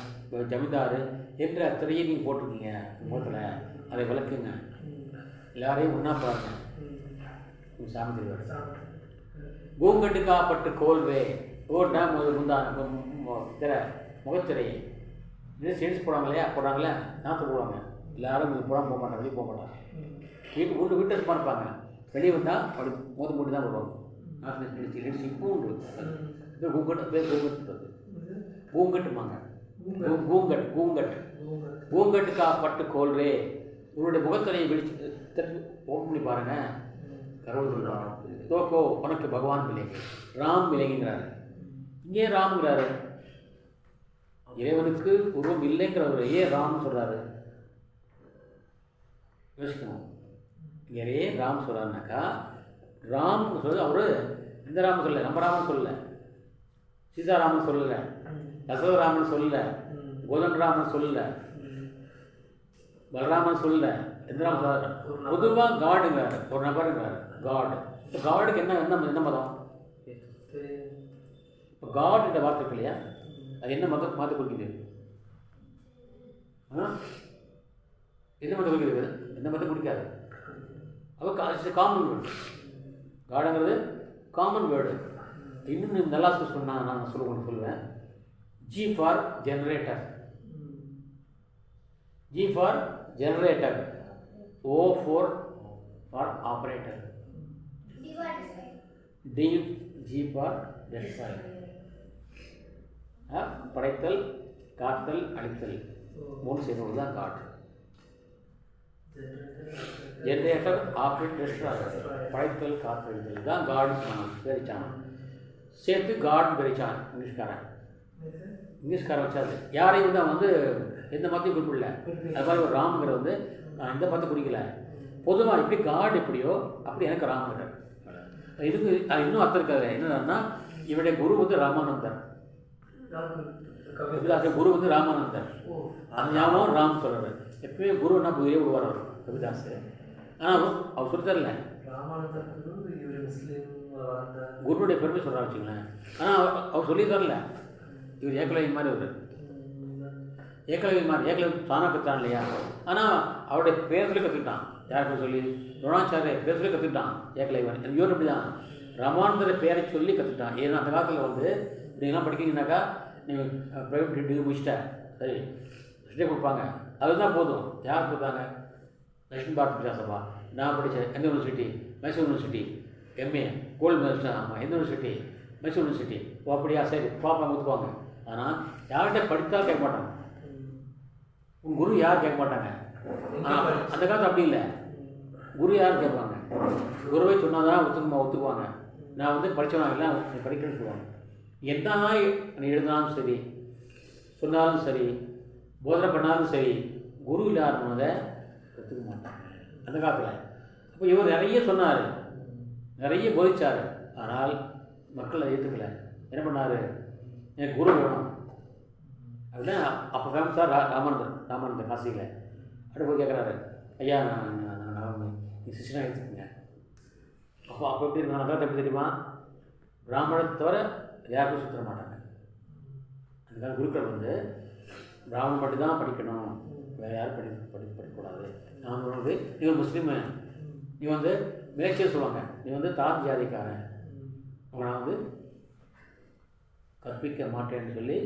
ஜமீன்தார் என்ற திரையை நீங்கள் போட்டிருக்கீங்க முகத்தில். அதை விளக்குங்க, எல்லாரையும் ஒன்றா பாருங்க. சாமி தெரியாது. கூங்கட்டுக்கா பட்டு கோல்வே ஓட்டா திரை முகத்திரையை சேல்ஸ் போடுறாங்களே நாற்று போடுவாங்க. எல்லாரும் இது போடாமல் போக மாட்டாங்க, வெளியே போக மாட்டாங்க. வீட்டை சும்மா இருப்பாங்க. வெளியே வந்தால் அப்படி மூட்டு தான் போடுவாங்க. நாற்று இப்போ உண்டு. கூங்கட்டு பேர் கூங்கட்டு, கூங்கட்டுமாங்க. கூங்கட்டுக்கா பட்டு கோல்ரே, உன்னுடைய முகத்திரையை விழிச்சு ஓப்பன் பண்ணி பாருங்க. கடவுள் சொல்கிறான், தோக்கோ உனக்கு பகவான் விலகி, ராம் விலகிங்கிறாரு. இங்கே ராம்ங்கிறாரு. இறைவனுக்கு உருவம் இல்லைங்கிறவர் ஏன் ராம்னு சொல்கிறாரு? யோசிக்கணும். இங்கே ஏன் ராம் சொல்கிறாருனாக்கா, ராம் சொல்றது அவர் இந்த ராமன் சொல்லலை, நம்ம ராமன் சொல்லலை, சீதாராமன் சொல்லலை, தசரதராமன் சொல்லலை, கோதண்டராமன் சொல்லலை, பலராமன் சொல்லலை, எந்த ராமன் சொல்ல. பொதுவாக காடுங்கிறாரு, ஒரு நபருங்கிறாரு காடு. இப்போ காடுக்கு என்ன மதம்? இப்போ காட் என்ற வார்த்தை இருக்கு இல்லையா, அது என்ன மதம் மாற்ற குறிக்குது? என்ன மதம் குறிக்கிறது? எந்த மதம் குறிக்காது. அப்போ காமன் வேர்டு. காடுங்கிறது காமன் வேர்டு. இன்னும் நல்லா சொன்னால் நான் சொல்லுவேன். G for generator, G for generator. O4 for operator. G for destroyer. படைத்தல், காத்தல், அழித்தல் மூணு சேர்ந்தது தான் காட். Generator, operate, destroyer. படைத்தல், காத்தல், அழித்தல் தான் காட்னு சொன்னாங்க. பேரிச்சான் சேர்த்து காட் பேரிச்சான் இங்கிலீஷ்காரன் வச்சாது. யாரையும் வந்து அவன் வந்து எந்த மதத்தையும் குறிப்பிடல. அது மாதிரி ஒரு ராமங்கிறது வந்து நான் எந்த மதத்தை குறிக்கல. பொதுவாக எப்படி காட் எப்படியோ அப்படி எனக்கு ராமங்கிறார். இதுக்கு இன்னும் அர்த்தம் இருக்காது. என்னன்னா இவருடைய குரு வந்து ராமானந்தர். கபிதாஸ் குரு வந்து ராமானந்தர். அந்த ஞாபகம் ராம் சொல்கிறார். எப்பயுமே குருன்னா குருவே விடுவார் அவர் கபிதாஸ். ஆனால் அவர் சொல்லி தரல. குருனுடைய பெருமை சொல்கிறா வச்சுங்களேன். ஆனால் அவர் சொல்லி தரல. இவர் ஏகலவி மாதிரி ஒரு ஏகலவி மாதிரி ஏகலவி தானாக கற்றுட்டான் இல்லையா. ஆனால் அவருடைய பேர் சொல்லி கற்றுக்கிட்டான். யாருக்கு சொல்லி? துரோணாச்சாரிய பேர் சொல்லி கற்றுக்கிட்டான் ஏகலைவன். எனக்கு இவர் அப்படி தான் ராமானந்தரை பேரை சொல்லி கற்றுக்கிட்டான். ஏன்னா அந்த காலத்தில் வந்து நீங்கள்லாம் படிக்கிங்கனாக்கா நீங்கள் ப்ரைவேட் டிகிரி முடிச்சிட்டேன் சரி சர்டிஃபிகேட் கொடுப்பாங்க. அதுதான் போதும். யார் கொடுத்தாங்க? தக்ஷின் பாரத் வித்யாசபா. நான் படித்தேன் எந்த university? Mysore university. MA gold medallist. ஆமாம் எந்த யூனிவர்சிட்டி? மைசூர் யூனிவர்சிட்டி. ஓ அப்படியா சரி பாப்பா ஊற்றுவாங்க. ஆனால் யார்கிட்ட படித்தாலும் கேட்க மாட்டாங்க. உன் குரு யார் கேட்க மாட்டாங்க. ஆனால் அந்த காலத்தில் அப்படி இல்லை. குரு யாரும் கேட்பாங்க. குருவை சொன்னால் தான் ஒத்துக்குவாங்க. நான் வந்து படித்தவனா எல்லாம் படிக்கிறேன்னு சொல்லுவாங்க. என்ன நீ எழுதினாலும் சரி சொன்னாலும் சரி போதனை பண்ணாலும் சரி குரு இல்லாதவங்க ஒத்துக்க மாட்டாங்க அந்த காலத்தில். அப்போ இவர் நிறைய சொன்னார், நிறைய போதிச்சார். ஆனால் மக்களை ஏற்றுக்கலை. என்ன பண்ணார்? எனக்கு குரு வேணும் அப்படின்னா அப்போ ஃபேமஸாக ராமானந்தர் காசியில். அப்படி போய் கேட்குறாரு, ஐயா நான் நீ சிஷ்யனாக எடுத்துக்கோங்க. அப்போ எப்படி நான் அதான் எப்படி தெரியுமா? பிராமணத்தை தவிர யாருக்கும் சுற்ற மாட்டாங்க. அதுக்காக குருக்கள் வந்து பிராமணன் மட்டும்தான் படிக்கணும், வேறு யாரும் படிக்கக்கூடாது. நான் வந்து நீ ஒரு முஸ்லீமு, நீ வந்து மேற்சே சொல்லுவாங்க, நீ வந்து தாத் ஜாதிக்காரன், நான் வந்து கற்பிக்க மாட்டேன்னு சொல்லி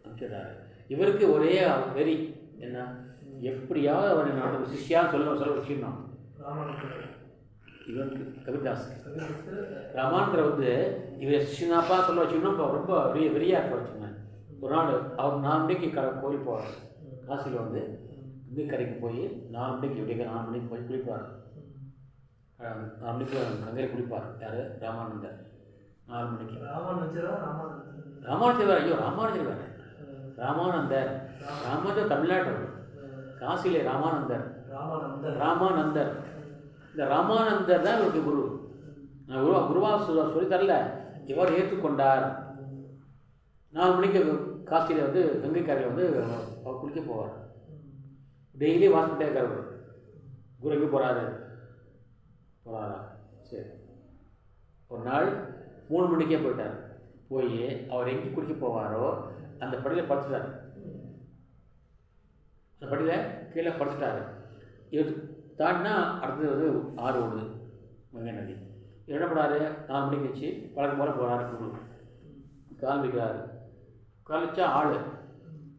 அனுப்பிச்சிடுறாரு. இவருக்கு ஒரே வெறி என்ன, எப்படியாவது அவரை நான் ஒரு சிஷ்யான்னு சொல்ல வச்சுக்கணும். இவனுக்கு கபிதாஸ் ராமானந்தர் வந்து இவர் சிஷ்யனாப்பா சொல்ல வச்சுக்கணும். இப்போ ரொம்ப வெறியாக இருக்க வச்சுங்க. ஒரு நாள் அவர் 4 மணிக்கு கோயில் போவார். காசியில் வந்து கரைக்கு போய் 4 மணிக்கு விடிய 4 மணிக்கு போய் குளிப்பார். 4 மணிக்கு கங்கையில் குளிப்பார். யார்? ராமானந்தர். 4 மணிக்கு ராமானுஜர் வேறு. ஐயோ ராமானுஜர் வேறு. ராமானந்தர் தமிழ்நாட்டு காசியிலே ராமானந்தர். இந்த ராமானந்தர் தான் இவருக்கு குரு. குருவாக சொல்லி தரல, இவர் ஏற்றுக்கொண்டார். 4 மணிக்கு காசியில் வந்து கங்கை கரையில் வந்து அவர் குளிக்க போவார். டெய்லி வாஷ் பண்ணிட்டே இருக்கார். குரு எங்கே போகிறாரா? சரி, ஒரு நாள் 3 மணிக்கே போயிட்டார். போய் அவர் எங்கே குளிக்க போவாரோ அந்த படியில் படுத்துட்டார். அந்த படியில் கீழே படுத்துட்டார். இவர் தாண்டினா அடுத்தது வந்து ஆறு ஓடுது, கங்கை நதி. என்ன பண்ணார்? 4 மணிக்கு வச்சு வழக்கம் போல போகிறாரு. குரு கால் வைக்கிறாரு. கால் வச்சா ஆள்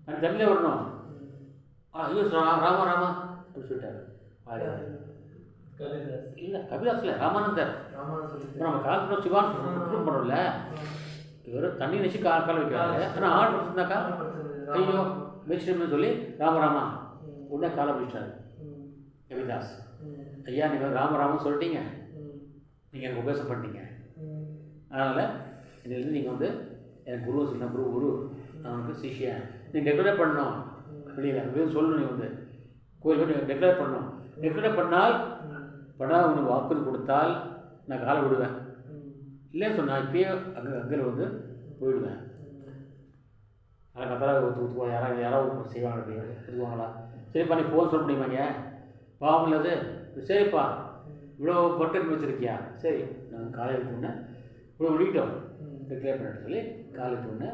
அந்த தண்ணியில் விடணும். ஐயோ ராமா அப்படி சொல்லிட்டாரு. இல்லை கபிதாஸ் இல்லை, ராமானந்தர். நம்ம கால் பண்ண சிவான் பண்ணுறோம்ல, இவர் தண்ணி நினச்சி கால் வைக்கிறாரு. ஆனால் ஆள் படுத்துருந்தாக்கா ஐயோ வச்சுட்டோம்னு சொல்லி ராமராமா உடனே காலை பிடிச்சிட்டாரு கபிதாஸ். ஐயா நீங்கள் ராமராமன் சொல்லிட்டீங்க, நீங்கள் எனக்கு உபதேசம் பண்ணிட்டீங்க, அதனால் இன்னிலேருந்து நீங்கள் வந்து எனக்கு குருவை சொன்ன குரு நான் வந்து சிஷியன், நீங்கள் டெக்கரேட் பண்ணணும். வெளியில் சொல்லணும், நீ வந்து கோயில் நீங்கள் டெக்கரேட் பண்ணணும். டெக்கரேட் பண்ணால் உனக்கு வாக்குறுதி கொடுத்தால் நான் காலை விடுவேன், இல்லைன்னு சொன்னால் இப்பயே அங்கே வந்து போயிடுவேன். ஆனால் கத்தராக ஊற்றுவாங்க. யாராவது செய்வாங்க, ஒத்துக்குவாங்களா? சரிப்பா நீ போன்னு சொல்ல முடியுமாங்க? பாவம் இல்லது. சரிப்பா இவ்வளோ பொருட்கள் வச்சுருக்கியா? சரி நாங்கள் காலையில் முன்னே இவ்வளோ விழிக்கிட்டோம் டிக்ளேர் பண்ணிட்டு சொல்லி காலேஜ் ஒன்று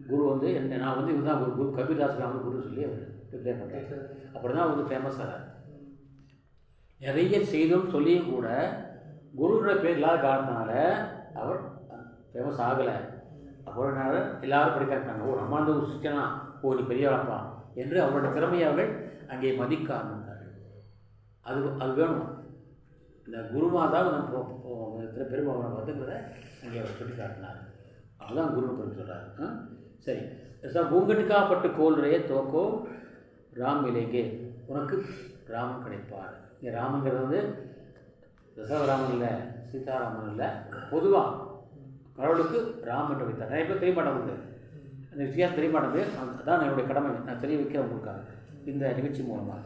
குரு வந்து என்ன நான் வந்து இதுதான் குரு கபிதாஸ் ராமன் குரு சொல்லி அவர் டிக்ளேர் பண்ணுறாரு. அப்படி தான் வந்து ஃபேமஸ் ஆகிறார். நிறைய செய்தும் சொல்லியும் கூட குருன்ற பேர் இல்லாத காரணத்தினால அவர் ஃபேமஸ் ஆகலை. அப்புறம் எல்லோரும் படிக்கிறாங்க, ஓ ராமானந்த ஒரு சிச்சனா, ஓ நீ பெரியவளப்பா என்று அவரோட திறமையை அவர்கள் அங்கே மதிக்க ஆரம்பித்தார்கள். அது வேணும். இந்த குருமாதான் நம்ம இத்தனை பெருமை அவரை வந்துங்கிறத அங்கே அவர் சொல்லி காட்டினார். அதுதான் குரு பெருமை சொல்கிறார். சரி சார், பூங்கட்டுக்காப்பட்டு கோல்றைய தோக்கோ ராம் விலைக்கே, உனக்கு ராமன் கிடைப்பார். இங்கே ராமங்கிறது வந்து தசவராமன் இல்லை, சீதாராமன் இல்லை, பொதுவாக கடவுளுக்கு ராம் என்று வைத்தார். நிறைய பேர் தெரிய மாட்டேங்குது, அந்த வித்தியாசம் தெரிய மாட்டேங்குது. அதுதான் என்னுடைய கடமை, நான் தெரிய வைக்க உங்களுக்காக இந்த நிகழ்ச்சி மூலமாக.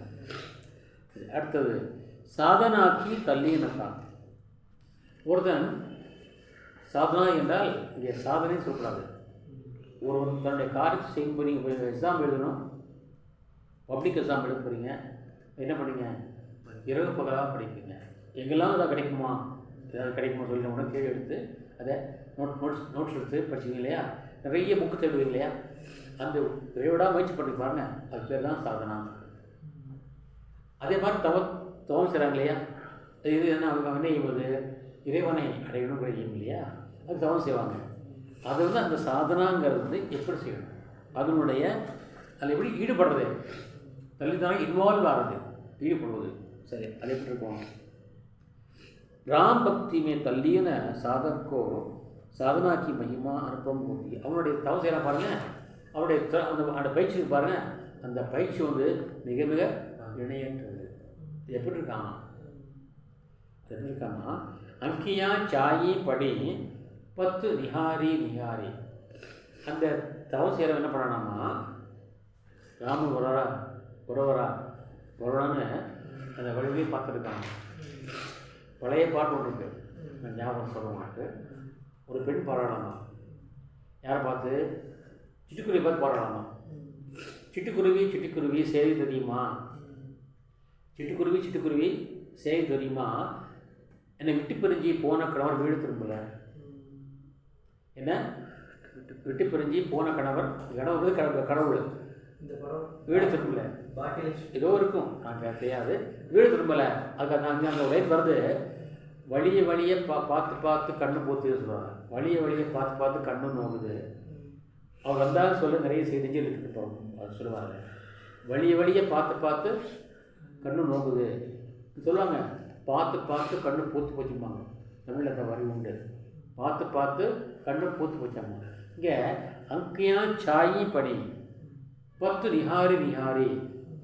அடுத்தது சாதனாக்கி தள்ளியனக்கான். ஒருத்தன் சாதனா என்றால் இங்கே சாதனைன்னு சொல்லக்கூடாது. ஒருவன் தன்னுடைய காரியத்தை செய்யும் போது நீங்கள் எக்ஸாம் எழுதணும், பப்ளிக் எக்ஸாம் எழுத போகிறீங்க, என்ன பண்ணீங்க? இரவு பகலாக படிப்பீங்க. எங்கெல்லாம் எதாவது கிடைக்குமா, ஏதாவது கிடைக்குமா சொல்லி கூட கேள்வி எடுத்து அதை நோட்ஸ் எடுத்து படிச்சிங்க இல்லையா? நிறைய புக்கு தேடுவீங்க இல்லையா? அந்த விரைவிடாக முயற்சி பண்ணி பாருங்க, அது பேர் தான் சாதனா. அதே மாதிரி தவம் செய்கிறாங்க இல்லையா? இது என்ன, அவங்க என்ன செய்வது? இறைவனை அடையணுங்கிற எய்ம் இல்லையா? அது தவம் செய்வாங்க. அது வந்து அந்த சாதனாங்கிறது வந்து எப்படி செய்யணும், அதனுடைய அதில் எப்படி ஈடுபடுறது, தள்ளித்தானே இன்வால்வ் ஆகிறது, ஈடுபடுவது. சரி, அது எப்படி இருக்கும்? ராம் பக்தி மே தள்ளியன சாதக்கோ சாதனாக்கி மகிமா அனுப்பம் மூர்த்தி. அவனுடைய தவம் செய்யலாம் பாருங்கள், அவனுடைய அந்த பயிற்சி பாருங்கள், அந்த பயிற்சி வந்து மிக மிக இணையற்றது. எப்படி இருக்காமா? எப்படி இருக்காமா? அங்கியா சாயி படி 10 நிகாரி நிகாரி. அந்த தவம் செய்கிறவன் என்ன பண்ணானாமா, ராமன் உறவரான்னு அந்த வழியே பார்த்துருக்காங்க. பழைய பாட்டு ஒன்று இருக்குது, நான் ஞாபகம் சொல்ல மாட்டேன். ஒரு பெண் பாராடலாமா, யாரை பார்த்து? சிட்டுக்குருவி பார்த்து பாராடலாமா. சிட்டுக்குருவி சிட்டுக்குருவி செய்தி தெரியுமா, சிட்டுக்குருவி சிட்டுக்குருவி செய்தி தெரியுமா, என்னை விட்டு பிரிஞ்சு போன கணவர் வீடு திரும்பல. என்ன விட்டு பிரிஞ்சு போன கணவர் கடவுள் வீடு திரும்பல, ஏதோ இருக்கும், நான் தெரியாது, வீடு திரும்பலை. அதுக்கு அந்த லைஃப் வருது, வழியை பார்த்து கண்ணு போத்து சொல்லுவாங்க. வழியை பார்த்து கண்ணு நோக்குது. அவர் வந்தாலும் சொல்ல நிறைய செய்தி இருக்குது போகணும், அது சொல்லுவாங்க. வழியை பார்த்து கண்ணு நோக்குது சொல்லுவாங்க. பார்த்து கண்ணு பூத்து போச்சுப்பாங்க. தமிழில் அந்த வரி உண்டு, பார்த்து கண்ணு பூத்து போச்சாங்க. இங்கே அங்கியா சாயி படி 10 நிகாரி நிகாரி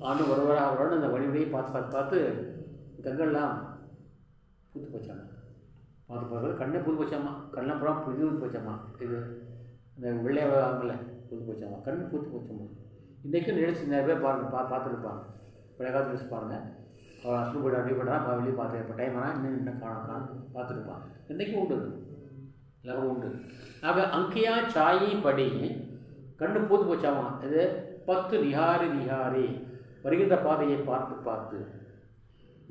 அவரோட அந்த வழிமுறையை பார்த்து கண்கள்லாம் பூத்து போச்சாமா. பார்த்து கண்ணே பூத்து போச்சாமா, கண்ணப்புறம் புது போச்சாமா. இது இந்த வெள்ளையாகல பூத்து போச்சாமா, கண் பூத்து போச்சாமா. இன்றைக்கும் நிகழ்ச்சி நிறைய பேர் பார்த்துருப்பாங்க. பழைய காலத்து நியூஸ் பாருங்கள், அவன் அசல் போய்ட்டு அப்படி போய்ட்டா வெளியே பார்த்து இப்போ டைம் ஆனால் இன்னும் காண பார்த்துருப்பான். இன்றைக்கும் உண்டு, எல்லாரும் உண்டு. ஆக அங்கியா சாயி படி கண்ணு பூத்து போச்சாமா. இது 10 நிகாரி வருகின்ற பாதையை பார்த்து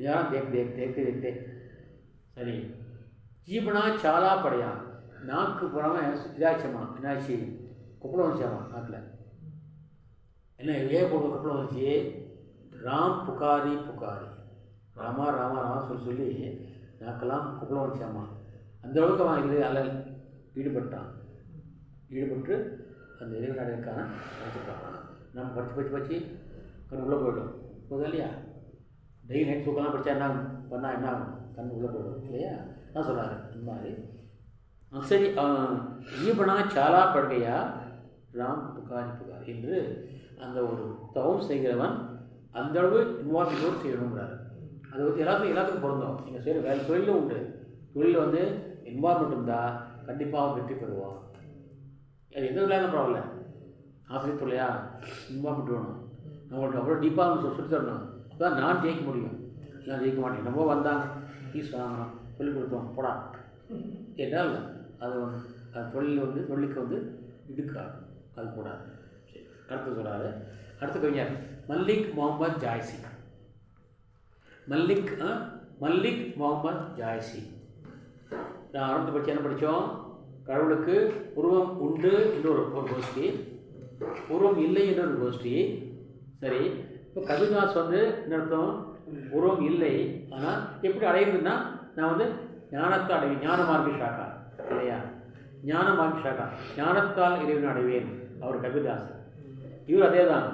யாரும் தேக்கு. சரி, ஜீவனா சாலா படையா, நாக்கு புறமே இதாச்சம்மா, என்னாச்சு? குப்பளம் வந்துச்சாமா நாக்கில். என்ன போடுற குப்பளம் வந்துச்சு? ராம் புகாரி ராமா சொல்லி நாக்கெல்லாம் குப்பளம் வந்துச்சாமா. அந்த அளவுக்கு அவன் இது அல்ல ஈடுபட்டு அந்த இறைவனுக்கான நினைச்சிருக்காங்க. நம்ம படித்து கண் உள்ளே போய்டும் போதும் இல்லையா? டெய்லி நைட் தூக்கலாம் படித்தா என்ன பண்ணால் என்ன ஆகும்? கண் உள்ளே போய்டும் இல்லையா? தான் சொல்கிறாரு இந்த மாதிரி. சரி, ஈபனா சாலா படுகையா ராம் புகாரி என்று அந்த ஒரு தவம் செய்கிறவன் அந்தளவு இன்வால்வ்மெண்ட்டோடு செய்யணுங்கிறாரு. அது வந்து எல்லாத்துக்கும் பொருந்தோம். நீங்கள் செய்கிற தொழிலும் உண்டு. தொழிலில் வந்து இன்வால்வ்மெண்ட் இருந்தால் கண்டிப்பாக வெற்றி பெறுவான். அது எந்த விளையாட பரவாயில்ல, ஆசிரியர் தொழிலையா இன்வால்வ்மெண்ட் வேணும். நம்மளுக்கு அவ்வளோ டீப்பாக சொல்லி தரணும். அப்போ தான் நான் ஜெயிக்க முடியும். நான் ஜெயிக்க மாட்டேன். நம்ம வந்தாங்க ஃபீஸ் வாங்கணும், சொல்லிக் கொடுத்தோம் போடா என்றால் அது தொழிலுக்கு வந்து இடுக்காது, அது கூடாது. சரி, அடுத்து சொல்கிறாரு. அடுத்த கவிஞர் மல்லிக் முகமது ஜாய்சி. மல்லிக் முகமது ஜாய்சி. நான் ஆரம்பத்தை பற்றி என்ன படித்தோம்? கடவுளுக்கு உருவம் உண்டு என்று ஒரு கோஷ்டி, உருவம் இல்லை என்று ஒரு கோஷ்டி. சரி, இப்போ கபில்தாஸ் வந்து என்ன அர்த்தம்? உருவம் இல்லை, ஆனால் எப்படி அடையுதுன்னா நான் வந்து ஞானத்தை அடைவேன், ஞான மார்க்க சாக்கா இல்லையா? ஞான மார்க்க சாக்கா, ஞானத்தால் இறைவன் அடைவேன். அவர் கபில்தாஸ். இவர் அதே தான்,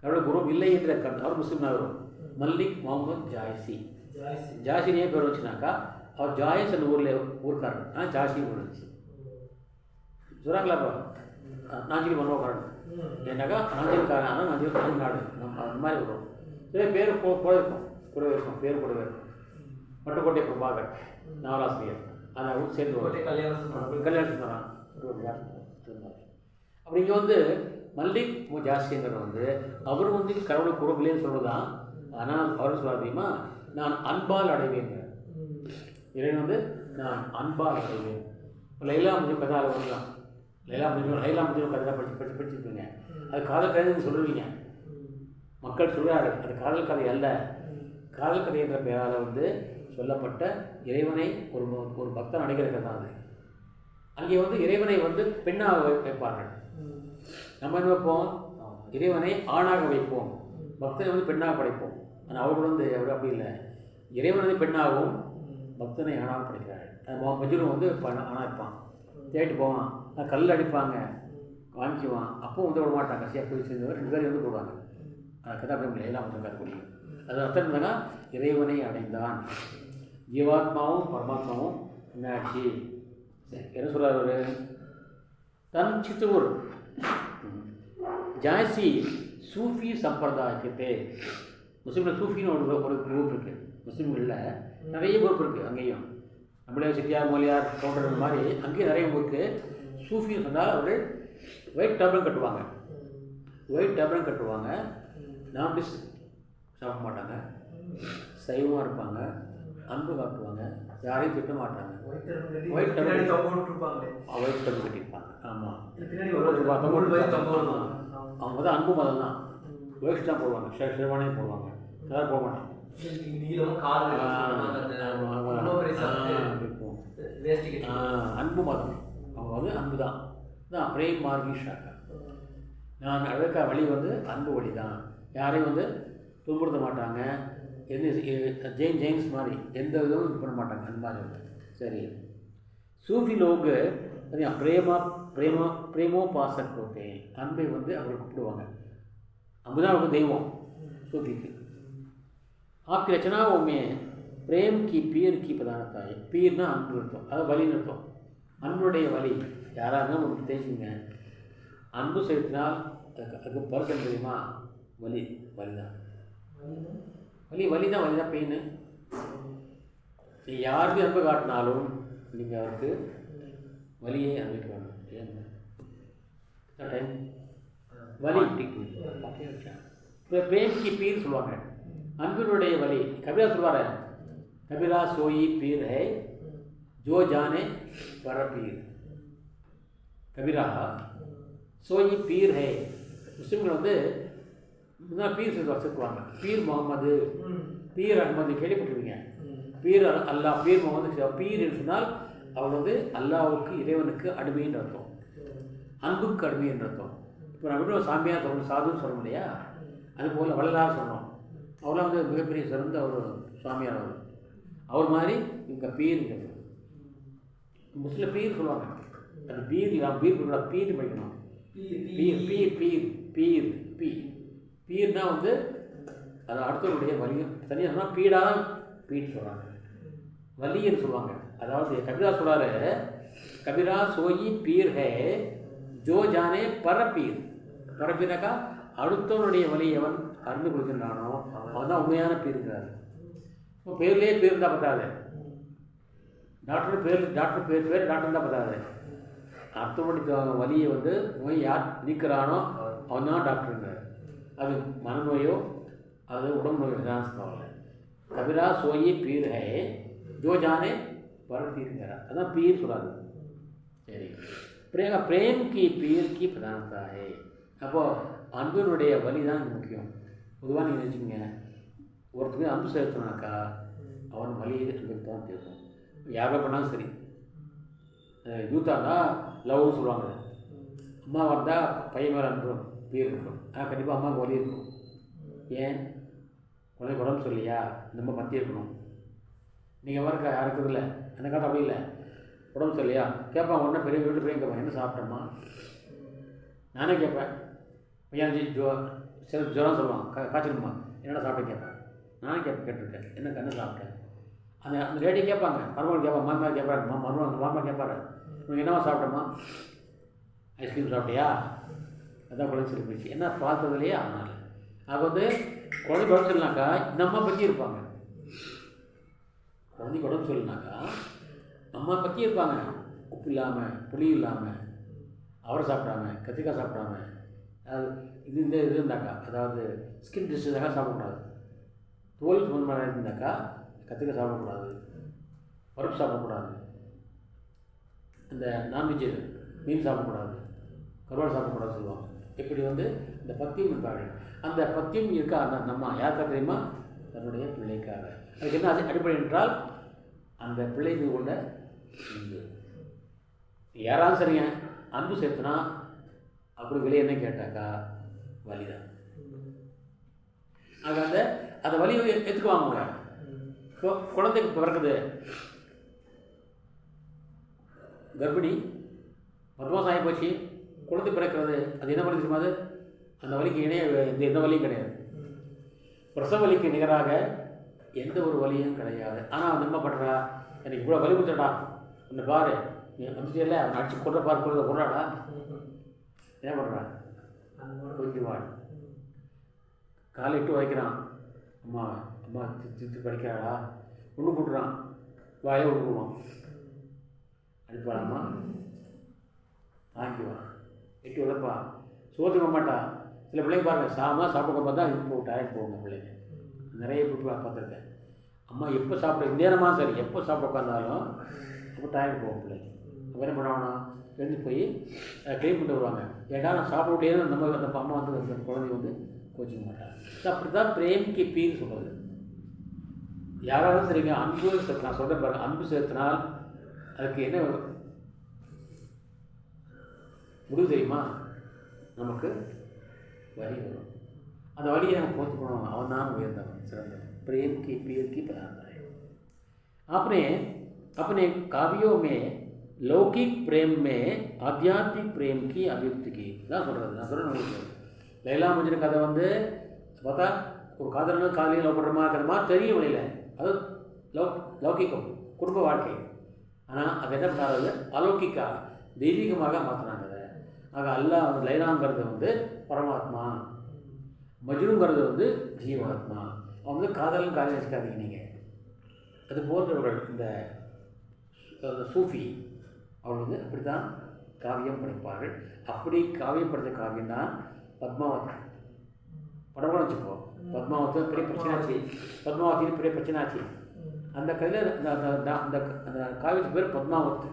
கடவுளுக்கு உருவம் இல்லை என்ற கருத்து. அவர் முஸ்லீம் வரும். மல்லிக் முகமது ஜாய்சி. ஜாய்சினே பேர் வச்சுனாக்கா அவர் ஜாயஸ் அந்த ஊருக்காரர். ஆனால் ஜாய்சி பேர் வந்துச்சு. சொல்கிறாங்களாப்பா நாஞ்சில் மன்னோக்காரன் ஏன்னாக்கா நாஞ்சில்காரன். ஆனால் நாஞ்சில் நாடு நம்ம அந்த மாதிரி வரும். சில பேர் கூட இருக்கும், கூடவே இருக்கும், பேர் கூடவே இருக்கும். பட்டுக்கோட்டை பிரபாகர் நாவலாசிரியர் ஆனால் சேர்ந்து கல்யாணம் வரான். அது மாதிரி அப்படி இங்கே வந்து மல்லிக் ஜாஸ்திங்கிறவர் அவர் கடவுளுக்கு உறவுலேன்னு சொல்கிறதான். ஆனால் அவர் சொல்ல தெரியுமா, நான் அன்பால் அடைவேங்க. இறைவன் நான் அன்பால் அடைவேன். லைலா முடிஞ்ச கதாவில் வரலாம். லைலா முடிஞ்ச கதை படிச்சுருப்பீங்க. அது காதல் கதைன்னு சொல்லுவீங்க. மக்கள் சொல்கிறாரு அது காதல் கதை அல்ல. காதல் கதை என்ற பெயரால் சொல்லப்பட்ட இறைவனை ஒரு பக்தன் அடைகிற கதை தான் அது. அங்கே இறைவனை பெண்ணாக வைப்பார்கள். நம்ம என்ன வைப்போம், இறைவனை ஆணாக வைப்போம், பக்தனை பெண்ணாக படைப்போம். ஆனால் அவர்கள் அவர் அப்படி இல்லை. இறைவன் பெண்ணாகவும் பக்தனை ஆணாக படைக்கிறார்கள். மஜ்னு ஆணாக இருப்பான், தேடிட்டு போவான், கல் அடிப்பாங்க, வாங்கிக்குவான். அப்போ விட மாட்டாங்க. சேர்த்து சேர்ந்தவர் 2 பேர் போடுவாங்க. கதை அப்படி எல்லாம் கதை முடியும். அது அர்த்தம் என்னன்னா இறைவனை அடைந்தான். ஜீவாத்மாவும் பரமாத்மாவும் என்னாச்சு என்ன சொல்கிறார் தன் சித்தூர் ஜாய்சி சூஃபி சம்பிரதாயத்தை. முஸ்லீமில் சூஃபின்னு ஒரு குரூப் இருக்குது. முஸ்லீம்களில் நிறைய குரூப் இருக்குது. அங்கேயும் நம்மளே செட்டியார் மொழியார் கவுண்டர் மாதிரி அங்கேயும் நிறைய இருக்குது. சூஃபின்னு சொன்னால் அவர்கள் ஒயிட் டர்பன் கட்டுவாங்க. நான்வெஜ் சாப்பிட மாட்டாங்க, சைவமாக இருப்பாங்க, அன்பு காட்டுவாங்க, யாரையும் திட்ட மாட்டாங்க. ஒயிட் டர்பன் கட்டியிருப்பாங்க. ஆமாம், அவங்க தான் அன்பு மதம் தான். ஒயிட் தான் போடுவாங்க, ஷெர்வானே போடுவாங்க, கலர் போட மாட்டாங்க. அன்பு மதம். அவங்க அன்பு தான். பிரேம் மார்கி ஷாக்கா. நான் அழகா வழி அன்பு வழி தான். யாரையும் துன்புறுத்த மாட்டாங்க. ஜெயின்ஸ் மாதிரி எந்த இதுவும் இது பண்ண மாட்டாங்க. அந்த மாதிரி சரி. சூஃபி லோகு பிரேமோ பாசக் போத்தே. அன்பை அவர்கள் கூப்பிடுவாங்க. அன்புதான் அவருக்கு தெய்வம் சூஃபிக்கு. आपकी रचनाओं में प्रेम की पीर की प्रधानता है. पीरना அன்பு அர்த்தம், அது வலின்னு அர்த்தம். அன்புடைய வலி யாராக உங்களுக்கு தெரிஞ்சுங்க. அன்பு செலுத்தினால் அதுக்கு பர்சன் தெரியுமா, வலிதான். வலிதான் பெயின். நீ யாருக்கு அன்பு காட்டினாலும் நீங்கள் அவருக்கு வலியை அனுபவிக்க வேண்டும். ஏன் வலி பிரேம் கி பீர் சொல்லுவாங்க. அன்பினுடைய வலி. கபிரா சொல்வார், கபிரா சோயி பீர் ஹை ஜோ ஜானே பர பீர். கபிரா சோயி பீர் ஹை. முஸ்லீம்கள் பீர் சொல்லுவாங்க. பீர் முகமது, பீர் அஹ்மது கேள்விப்பட்டிருப்பீங்க. பீர் அல்லாஹ், பீர் முகமது. பீர் என்று சொன்னால் அவர் அல்லாவுக்கு இறைவனுக்கு அடிமைன்னு அர்த்தம், அன்புக்கு அடிமைன்னு அர்த்தம். இப்போ நம்ம எப்படி சாமியார் சொல்லணும், சாதுன்னு சொல்லணும் இல்லையா, அதுபோல் வள்ளலார் சொல்லணும். அவரெல்லாம் மிகப்பெரிய சிறந்த ஒரு சுவாமியார். அவர் மாதிரி இங்கே பீருங்கிறது முஸ்லீம் பீர் சொல்லுவாங்க. அது பீர் பீர் படிக்கணும். பீர் பீர் பீர் பீர் பீர் பீர்னா அது அடுத்தவருடைய வலியும் தனியாக சொன்னால் பீடாக பீட் சொல்கிறாங்க, வலின்னு சொல்லுவாங்க. அதாவது கபிரா சொல்கிறாரு, கபிரா சோயி பீர் ஹே ஜோ ஜானே பரப்பீர். பரப்பீராக்கா அடுத்தவனுடைய வலி எவன் அறிந்து கொடுக்கின்றானோ அவன் தான் உண்மையான பீருங்கிறாரு. இப்போ பேர்லேயே பேர் இருந்தால் பத்தாது. டாக்டர் பேர் டாக்டர் தான் பத்தாது. அடுத்தவனுடைய வலியை நோய் யார் நீக்கிறானோ அவன் தான் டாக்டருங்கிறார். அது மனநோயோ அது உடம்பு நோயோ தான் சொல்லுவாங்க. கபிரா சோயி பீர் ஹே ஜோ ஜானே பரப்பீருங்கிறார். அதுதான் பீர் சொல்லாது. சரி. பிரேம் கி பீர் கி பிரதானதா ஹே. அப்போது அன்பினுடைய வலி தான் முக்கியம். பொதுவாக நீங்கள் நினச்சிங்க, ஒருத்தருக்கு அன்பு செலுத்தினாக்கா அவன் வலியை அன்புக்கு தான் தெரியும். யாரோ பண்ணாலும் சரி. யூத்தாக இருந்தால் லவ்னு சொல்லுவாங்க. அம்மா வந்தால் பையன் மேலே அன்பு பீர் இருக்கும். ஆனால் கண்டிப்பாக அம்மாவுக்கு வலி இருக்கும். ஏன் குழந்தைக்கு உடம்பு சொல்லியா நம்ம மத்திய இருக்கணும். நீங்கள் வரக்கா யாருக்கு இல்லை, அந்த காலத்தில் அப்படி இல்லை. உடம்பு சொல்லியா கேட்பான். உடனே பெரிய வீட்டு பெரிய கேட்பான், என்ன சாப்பிட்டோம்மா. நானே கேட்பேன், பையன் சில ஜுரம் சொல்லுவான், காய்ச்சலுமா என்னடா சாப்பிட்டு கேட்பேன். நானும் கேட்டிருக்கேன், என்ன கண்ணு சாப்பிட்டேன். அந்த லேடி கேட்பாங்க, மருமகள் கேட்பாங்க, மாமா கேட்பாங்க, மருமகள் மாமா கேட்பாரு, உனக்கு என்னவா சாப்பிட்டோமா, ஐஸ்கிரீம் சாப்பிட்டியா, அதான் குழந்தை சொல்லி போயிடுச்சு. என்ன பார்த்ததுலையே அதனால் அது வந்து குழந்தைக்கு உடம்பு சொல்லினாக்கா இந்த அம்மா பற்றி இருப்பாங்க. குழந்தைக்கு உடம்பு சொல்லினாக்கா அம்மா பற்றி இருப்பாங்க. உப்பு இல்லாமல், புளி இல்லாமல், அவரை சாப்பிடாம, கத்திரிக்காய் சாப்பிடாம, அது இந்த இது இருந்தாக்கா, அதாவது ஸ்கின் டிஷ் இருந்தாக்கா சாப்பிடக்கூடாது, தோல் சம்பந்தமாக இருந்தாக்கா கத்திரிக்காய் சாப்பிடக்கூடாது, பருப்பு சாப்பிடக்கூடாது, இந்த நான்வெஜ்ஜு மீன் சாப்பிடக்கூடாது, கருவாடு சாப்பிடக்கூடாது சொல்லுவாங்க. இப்படி வந்து இந்த பத்தியம் இருப்பார்கள். அந்த பத்தியம் இருக்கா நம்ம யாருக்கா தெரியுமா, தன்னுடைய பிள்ளைக்காக. அதுக்கு என்ன அடிப்படை என்றால் அந்த பிள்ளை மீது கொண்ட அன்பு. யாராவது சரிங்க அன்பு சேர்த்துனா அப்படி விலை என்ன கேட்டாக்கா வலிதான். ஆக அந்த வலியை எடுத்துக்குவாங்க. குழந்தைக்கு பிறக்குது, கர்ப்பிணி 10 மாதம் ஆகி போச்சு, குழந்தை பிறக்கிறது, அது என்ன வலி தெரியுமா? அது அந்த வலிக்கு இணைய எந்த வலியும் கிடையாது. பிரசவ வலிக்கு நிகராக எந்த ஒரு வலியும் கிடையாது. ஆனால் அவன் என்ன பண்ணுறா, எனக்கு இவ்வளோ வலி கொடுத்துடா, இந்த பாரு நீ வந்துட்டே இல்லை, அவன் அடிச்சு கொள்ற பாரு, கொள்றாடா, என்ன பண்ணுறான், கொஞ்சம் வாடு காலை இட்டு வைக்கிறான், அம்மா அம்மா திட்டு படிக்கிறாளா, ஒன்று போட்டுறான், வாயை ஒன்று போடுவான், அடிப்பாளாம்மா வாங்கிக்குவான், எட்டு உழைப்பா, சோத்துக்க மாட்டா. சில பிள்ளைங்க பாருங்கள், சாப்பிட பார்த்தா இப்போ டயர்ட் போகுங்க பிள்ளைங்க. நிறைய இப்போ பார்த்துருக்கேன். அம்மா எப்போ சாப்பிட இந்த நேரமாக சரி எப்போ சாப்பிட உட்காந்தாலும் அப்போ டயர்ட் போகும் பிள்ளைங்க. அப்போ என்ன பண்ணுவாங்கன்னா எழுந்து போய் க்ளீன் பண்ணிட்டு வருவாங்க. ஏன்னா நான் சாப்பிட முடியாது, நம்ம அந்த அம்மா வந்து அந்த குழந்தை வந்து கோச்சிக்க மாட்டாங்க. அப்படி தான் பிரேம்க்கு பீர் சொல்கிறது. யாராவது சரிங்க அன்பு சேர்த்து, நான் சொல்கிறேன் பாருங்கள், அன்பு சேர்த்தினால் அதுக்கு என்ன முடிவு தெரியுமா, நமக்கு வலி வரும். அந்த வலியை நம்ம போத்துக்கணும். அவன் தான் உயர்ந்தவன், சிறந்தவன். प्रेम की पीर की प्रार्थना है। आपने अपने काव्यों में लौकिक प्रेम में आध्यात्मिक प्रेम की अभिव्यक्ति की தான் சொல்கிறது. நான் சொல்கிறேன், லைலா மஜ்னு கதை வந்து பார்த்தா ஒரு காதலனும் காலையில் லவ் பண்ணுற மாதிரி இருக்கிற மாதிரி தெரியும் வழியில். அது லௌகிக்கம், குடும்ப வாழ்க்கை. ஆனால் அது என்ன பண்ணாது, அலௌகிக்கா தெய்வீகமாக மாற்றினாங்க அதை. ஆக அல்லாஹ் வந்து லைலாங்கிறது வந்து பரமாத்மா, மஜ்னுங்கிறது வந்து ஜீவாத்மா. அவன் வந்து காதலும் காதல் வச்சுக்காதீங்க நீங்கள். அது போன்றவர்கள் இந்த சூஃபி அவர்கள் வந்து அப்படி தான் காவியம் படிப்பார்கள். அப்படி காவியம் படித்த காவியம் தான் பத்மாவத். படம் வச்சுப்போ, பத்மாவத்து பெரிய பிரச்சனையாச்சு, பத்மாவத்தின்னு பெரிய பிரச்சனையாச்சு. அந்த கதையில் அந்த காவியத்துக்கு பேர் பத்மாவத்து.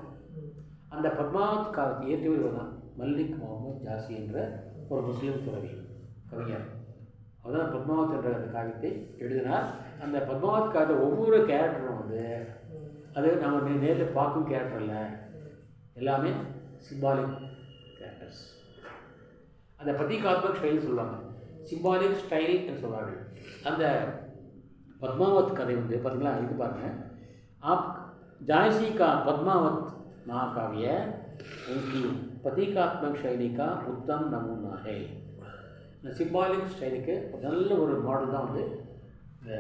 அந்த பத்மாவத் காவியத்தை ஏற்றியவர் தான் மல்லிக் முகமது ஜாசி என்ற ஒரு முஸ்லீம் துறவி கவிஞர். அதுதான் பத்மாவத் என்ற அந்த காவியத்தை எழுதினார். அந்த பத்மாவத் காவியத்தை ஒவ்வொரு கேரக்டரும் வந்து அது நம்ம நேரில் பார்க்கும் கேரக்டர் இல்லை, எல்லாமே சிம்பாலிக் கேரக்டர்ஸ். அந்த பிரதீகாத்மக் ஸ்டைல்னு சொல்லுவாங்க, சிம்பாலிக் ஸ்டைல் என்று சொல்வார்கள். அந்த பத்மாவத் கதை வந்து பார்த்தீங்களா, இது பாருங்கள், ஆப் जायसी का पद्मावत महाकाव्य उनकी प्रतीकात्मक शैली का उत्तम नमूना है. இந்த சிம்பாலிக் ஸ்டைலுக்கு நல்ல ஒரு மாடல் தான் வந்து இந்த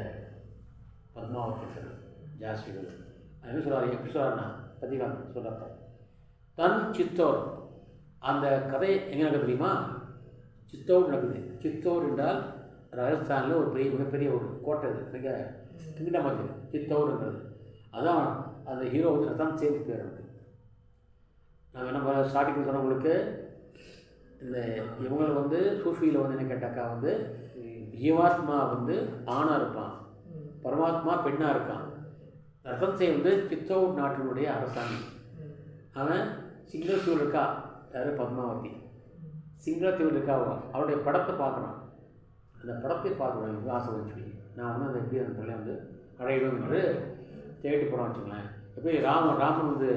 பத்மாவத் ஜாஸ்திகள். அது சொல்கிறார், எப்படி சொல்கிறாருன்னா பிரதீகாத்மக் சொல்கிறப்ப தன் சித்தோர். அந்த கதை எங்கே நடக்குது தெரியுமா, சித்தோர் நடக்குது. சித்தோர் என்றால் ராஜஸ்தானில் ஒரு மிகப்பெரிய ஒரு கோட்டை, இது மிக கிங்டம் அது சித்தோருங்கிறது. அதான் அந்த ஹீரோ வந்து ரத்தன் சேந்தி பேர் இருக்குது. நாங்கள் என்ன ஸ்டார்டிங் சொன்னவங்களுக்கு இந்த இவங்களை வந்து சூஃபியில் வந்து என்ன கேட்டாக்கா வந்து ஜீவாத்மா வந்து ஆணாக இருப்பான், பரமாத்மா பெண்ணாக இருக்கான். ரத்தன் சேன் வந்து சித்தோர் நாட்டினுடைய அரசாணி. அவன் சிங்களத்தூர் இருக்கா, யார் பத்மாவதி சிங்களத்தூர் இருக்காவோ, அவருடைய படத்தை பார்க்குறான். அந்த படத்தை பார்க்கணும் எனக்கு ஆசை வச்சு, நான் வந்து அந்த எப்படி அந்த பிள்ளை வந்து அடையிடும் என்று தேடி போகிறான்னு வச்சுங்களேன். எப்படி ராமன் வந்து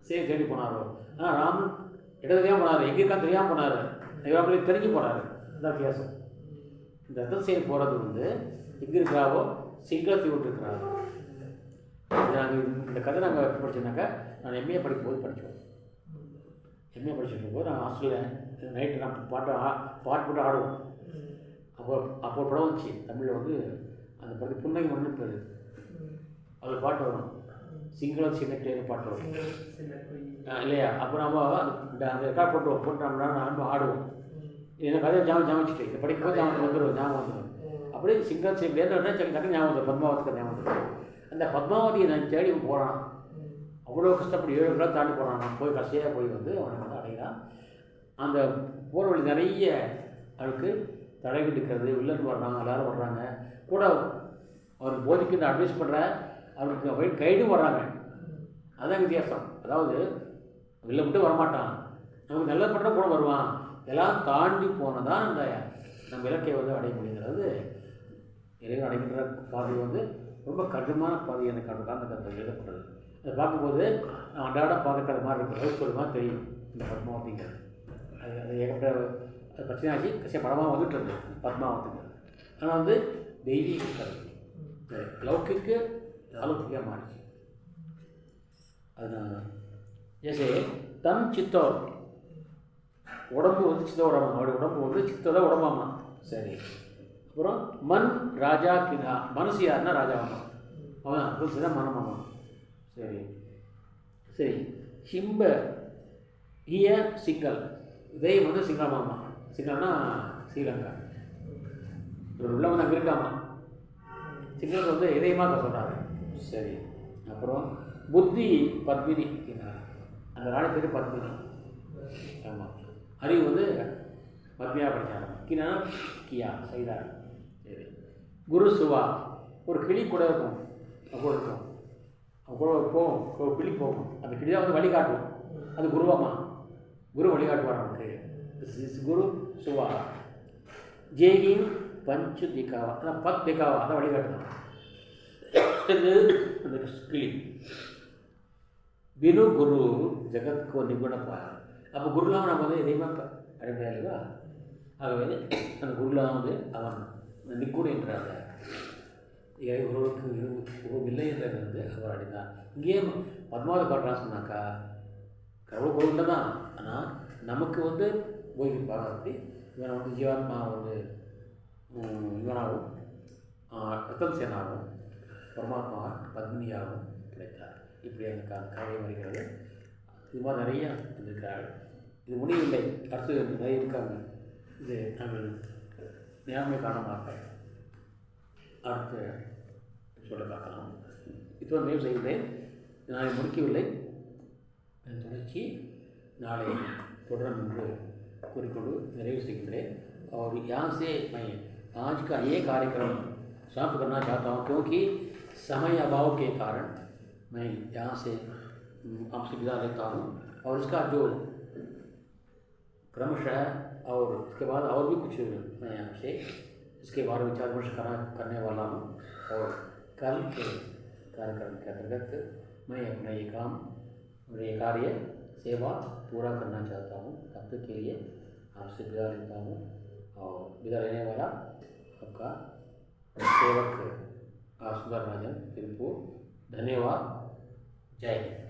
தேடி போனாரோ, ஆனால் ராமன் இடம் தெரியாமல் போனார், எங்கே இருக்கா தெரியாமல் போனார், ராமனே தெரிஞ்சு போனார். இந்த வித்தியாசம். இந்த ரத்தன் சேன் போகிறது வந்து எங்கே இருக்கிறாவோ சிங்களத்தூர் இருக்கிறாரு. நாங்கள் இந்த கதை நாங்கள் எப்படி படித்தோம்னாக்கா, நான் எம்ஏ படிக்கும்போது படித்தோம். எம்ஏ படிச்சுட்டு இருக்கும்போது நான் ஹாஸ்டலில் நைட்டு நான் பாட்டு போட்டு ஆடுவோம். அப்போ படம் வந்துச்சு தமிழில் வந்து அந்த படத்துக்கு புன்னகை மண்ணு பேர். அதில் பாட்டு வரும், சிங்களம் சின்ன கிளியர் பாட்டு வரும் இல்லையா. அப்போ நம்ம அந்த ரெக்கார்ட் போட்டு நம்ம ஆடுவோம். இந்த கதையை ஜாமிச்சிட்டு இதை படிக்கும்போது ஞாபகம் வந்துடும். அப்படியே சிங்களம் சின்ன கிளியர் டக்கு ஞாபகம் வந்துடும், பத்மாவத்துக்கு ஞாபகம் வந்துடும். அந்த பத்மாவதியை நான் தேடி போகிறான், அவ்வளோ கஷ்டப்பட்டு 7 கிலோ தாண்டி போகிறான். நான் போய் கடைசியாக போய் வந்து அவனை வந்து அடைகிறான். அந்த போகிற வழி நிறைய அவருக்கு தடைகள் இருக்கிறது, வில்லன் வர்றாங்க, எல்லோரும் வர்றாங்க கூட. அவருக்கு போதிக்கு அட்வைஸ் பண்ணுற அவருக்கு கைடும் வர்றாங்க. அதுதான் வித்தியாசம். அதாவது வெளில விட்டு வரமாட்டான், நமக்கு நல்லது பண்ணுற கூட வருவான். எல்லாம் தாண்டி போனதான் அந்த நம்ம இலக்கையை வந்து அடைய முடியுங்கிறது. இறைவன் அடைகின்ற பாதை வந்து ரொம்ப கடினமான பாதை எனக்கு அந்த கதை எழுதப்படுறது. அதை பார்க்கும்போது நான் அன்றாட பார்க்குற மாதிரி இருக்கும், ரோஸ் ஒரு மாதிரி தெரியும் இந்த பத்மாவதிங்கிறது. அது ஏகப்பட்ட அது பிரச்சனையாச்சு, கட்சியாக படமாக வந்துட்டு இருந்தது பத்மாவதிங்கிறது. ஆனால் வந்து தெய்வீக கதை, லௌகிக்கு அலௌகிக்காக மாறிச்சு. அதனால் ஜெய்சே தன் சித்தோர் உடம்பு வந்து சித்தோடமா, அவருடைய உடம்பு வந்து சித்தோட உடம்பாமா. சரி, அப்புறம் மண் ராஜா கினா, மனசு யாருன்னா ராஜாவாமா, அவன் புதுசு தான் மனமாமா. சரி சரி, ஹிம்ப ஹிய சிங்கல், இதயம் வந்து சிங்களமாமா. சிங்களம்னா ஸ்ரீலங்கா, ஒரு உள்ளவன் அங்கே இருக்காமா. சிங்களம் வந்து இதயமாக சொல்கிறாங்க. சரி, அப்புறம் புத்தி பத்மினி, அந்த ராணி பேர் பத்மினி. ஆமாம், அறிவு வந்து பத்மியாக படித்தாங்க. கினா கியா செய்தார். சரி, குரு சுவா, ஒரு கிளி கூட இருக்கும், கூட இருக்கும், கூட போகும், ஒரு கிளி போகும், அந்த கிளி தான் வந்து வழிகாட்டும். அது குருவாமா, குரு வழிகாட்டுவார் நமக்கு. குரு சுவா. ஜேகிம் பஞ்சு திகாவா, அதான் பத் திகாவா, அதான் வழிகாட்டுதான் அந்த கிளி. வினு குரு ஜெகத்கோ நிபுணப்பார். அப்போ குருலாம் நம்ம வந்து எதையுமே அடைமையா இல்லையா. ஆகவே அந்த குருலாம் வந்து அவன் நிக்குண என்றாங்க, ஒருவருக்கு உருவமில்லை என்றது வந்து அவர் அடைந்தார். இங்கேயே பத்மாவதி பாடுறான்னு சொன்னாக்கா கடவுள் கோவிலில் தான். ஆனால் நமக்கு வந்து போகி பாராட்டி இவனை வந்து ஜீவாத்மா வந்து இவனாகவும் ரத்தம் சேனாகவும் பரமாத்மா பத்மினியாகவும் கிடைத்தார். இப்படி எனக்கு அந்த கதை வருகிறது. இது மாதிரி நிறைய இருக்கிறார்கள். இது முடியவில்லை, அடுத்து நிறைய இருக்காங்க. இது நாங்கள் நேர்மை காரணமாக அடுத்து சொல்ல பார்க்கலாம். இப்போ மேல் செய்கிறேன், நான் முடிக்கவில்லை, தொடர்ச்சி நாளை தொடரும் என்று கூறிக்கொண்டு நிறைவு செய்கின்றேன். और यहाँ से मैं आज का ये कार्यक्रम समाप्त करना चाहता हूँ, क्योंकि समय अभाव के कारण मैं यहाँ से आपसे विदा लेता हूँ। और इसका जो क्रमशः और इसके बाद और भी कुछ मैं आपसे इसके बारे में विचार विमर्श करने वाला हूँ। और कल के कार्यक्रम के अंतर्गत मैं अपना ये काम और ये कार्य सेवा पूरा करना चाहता हूँ। तब तक के लिए आपसे विदा लेता हूँ और विदा लेने वाला आपका सेवक सुंदर राजन तिरुपुर। धन्यवाद। जय हिंद।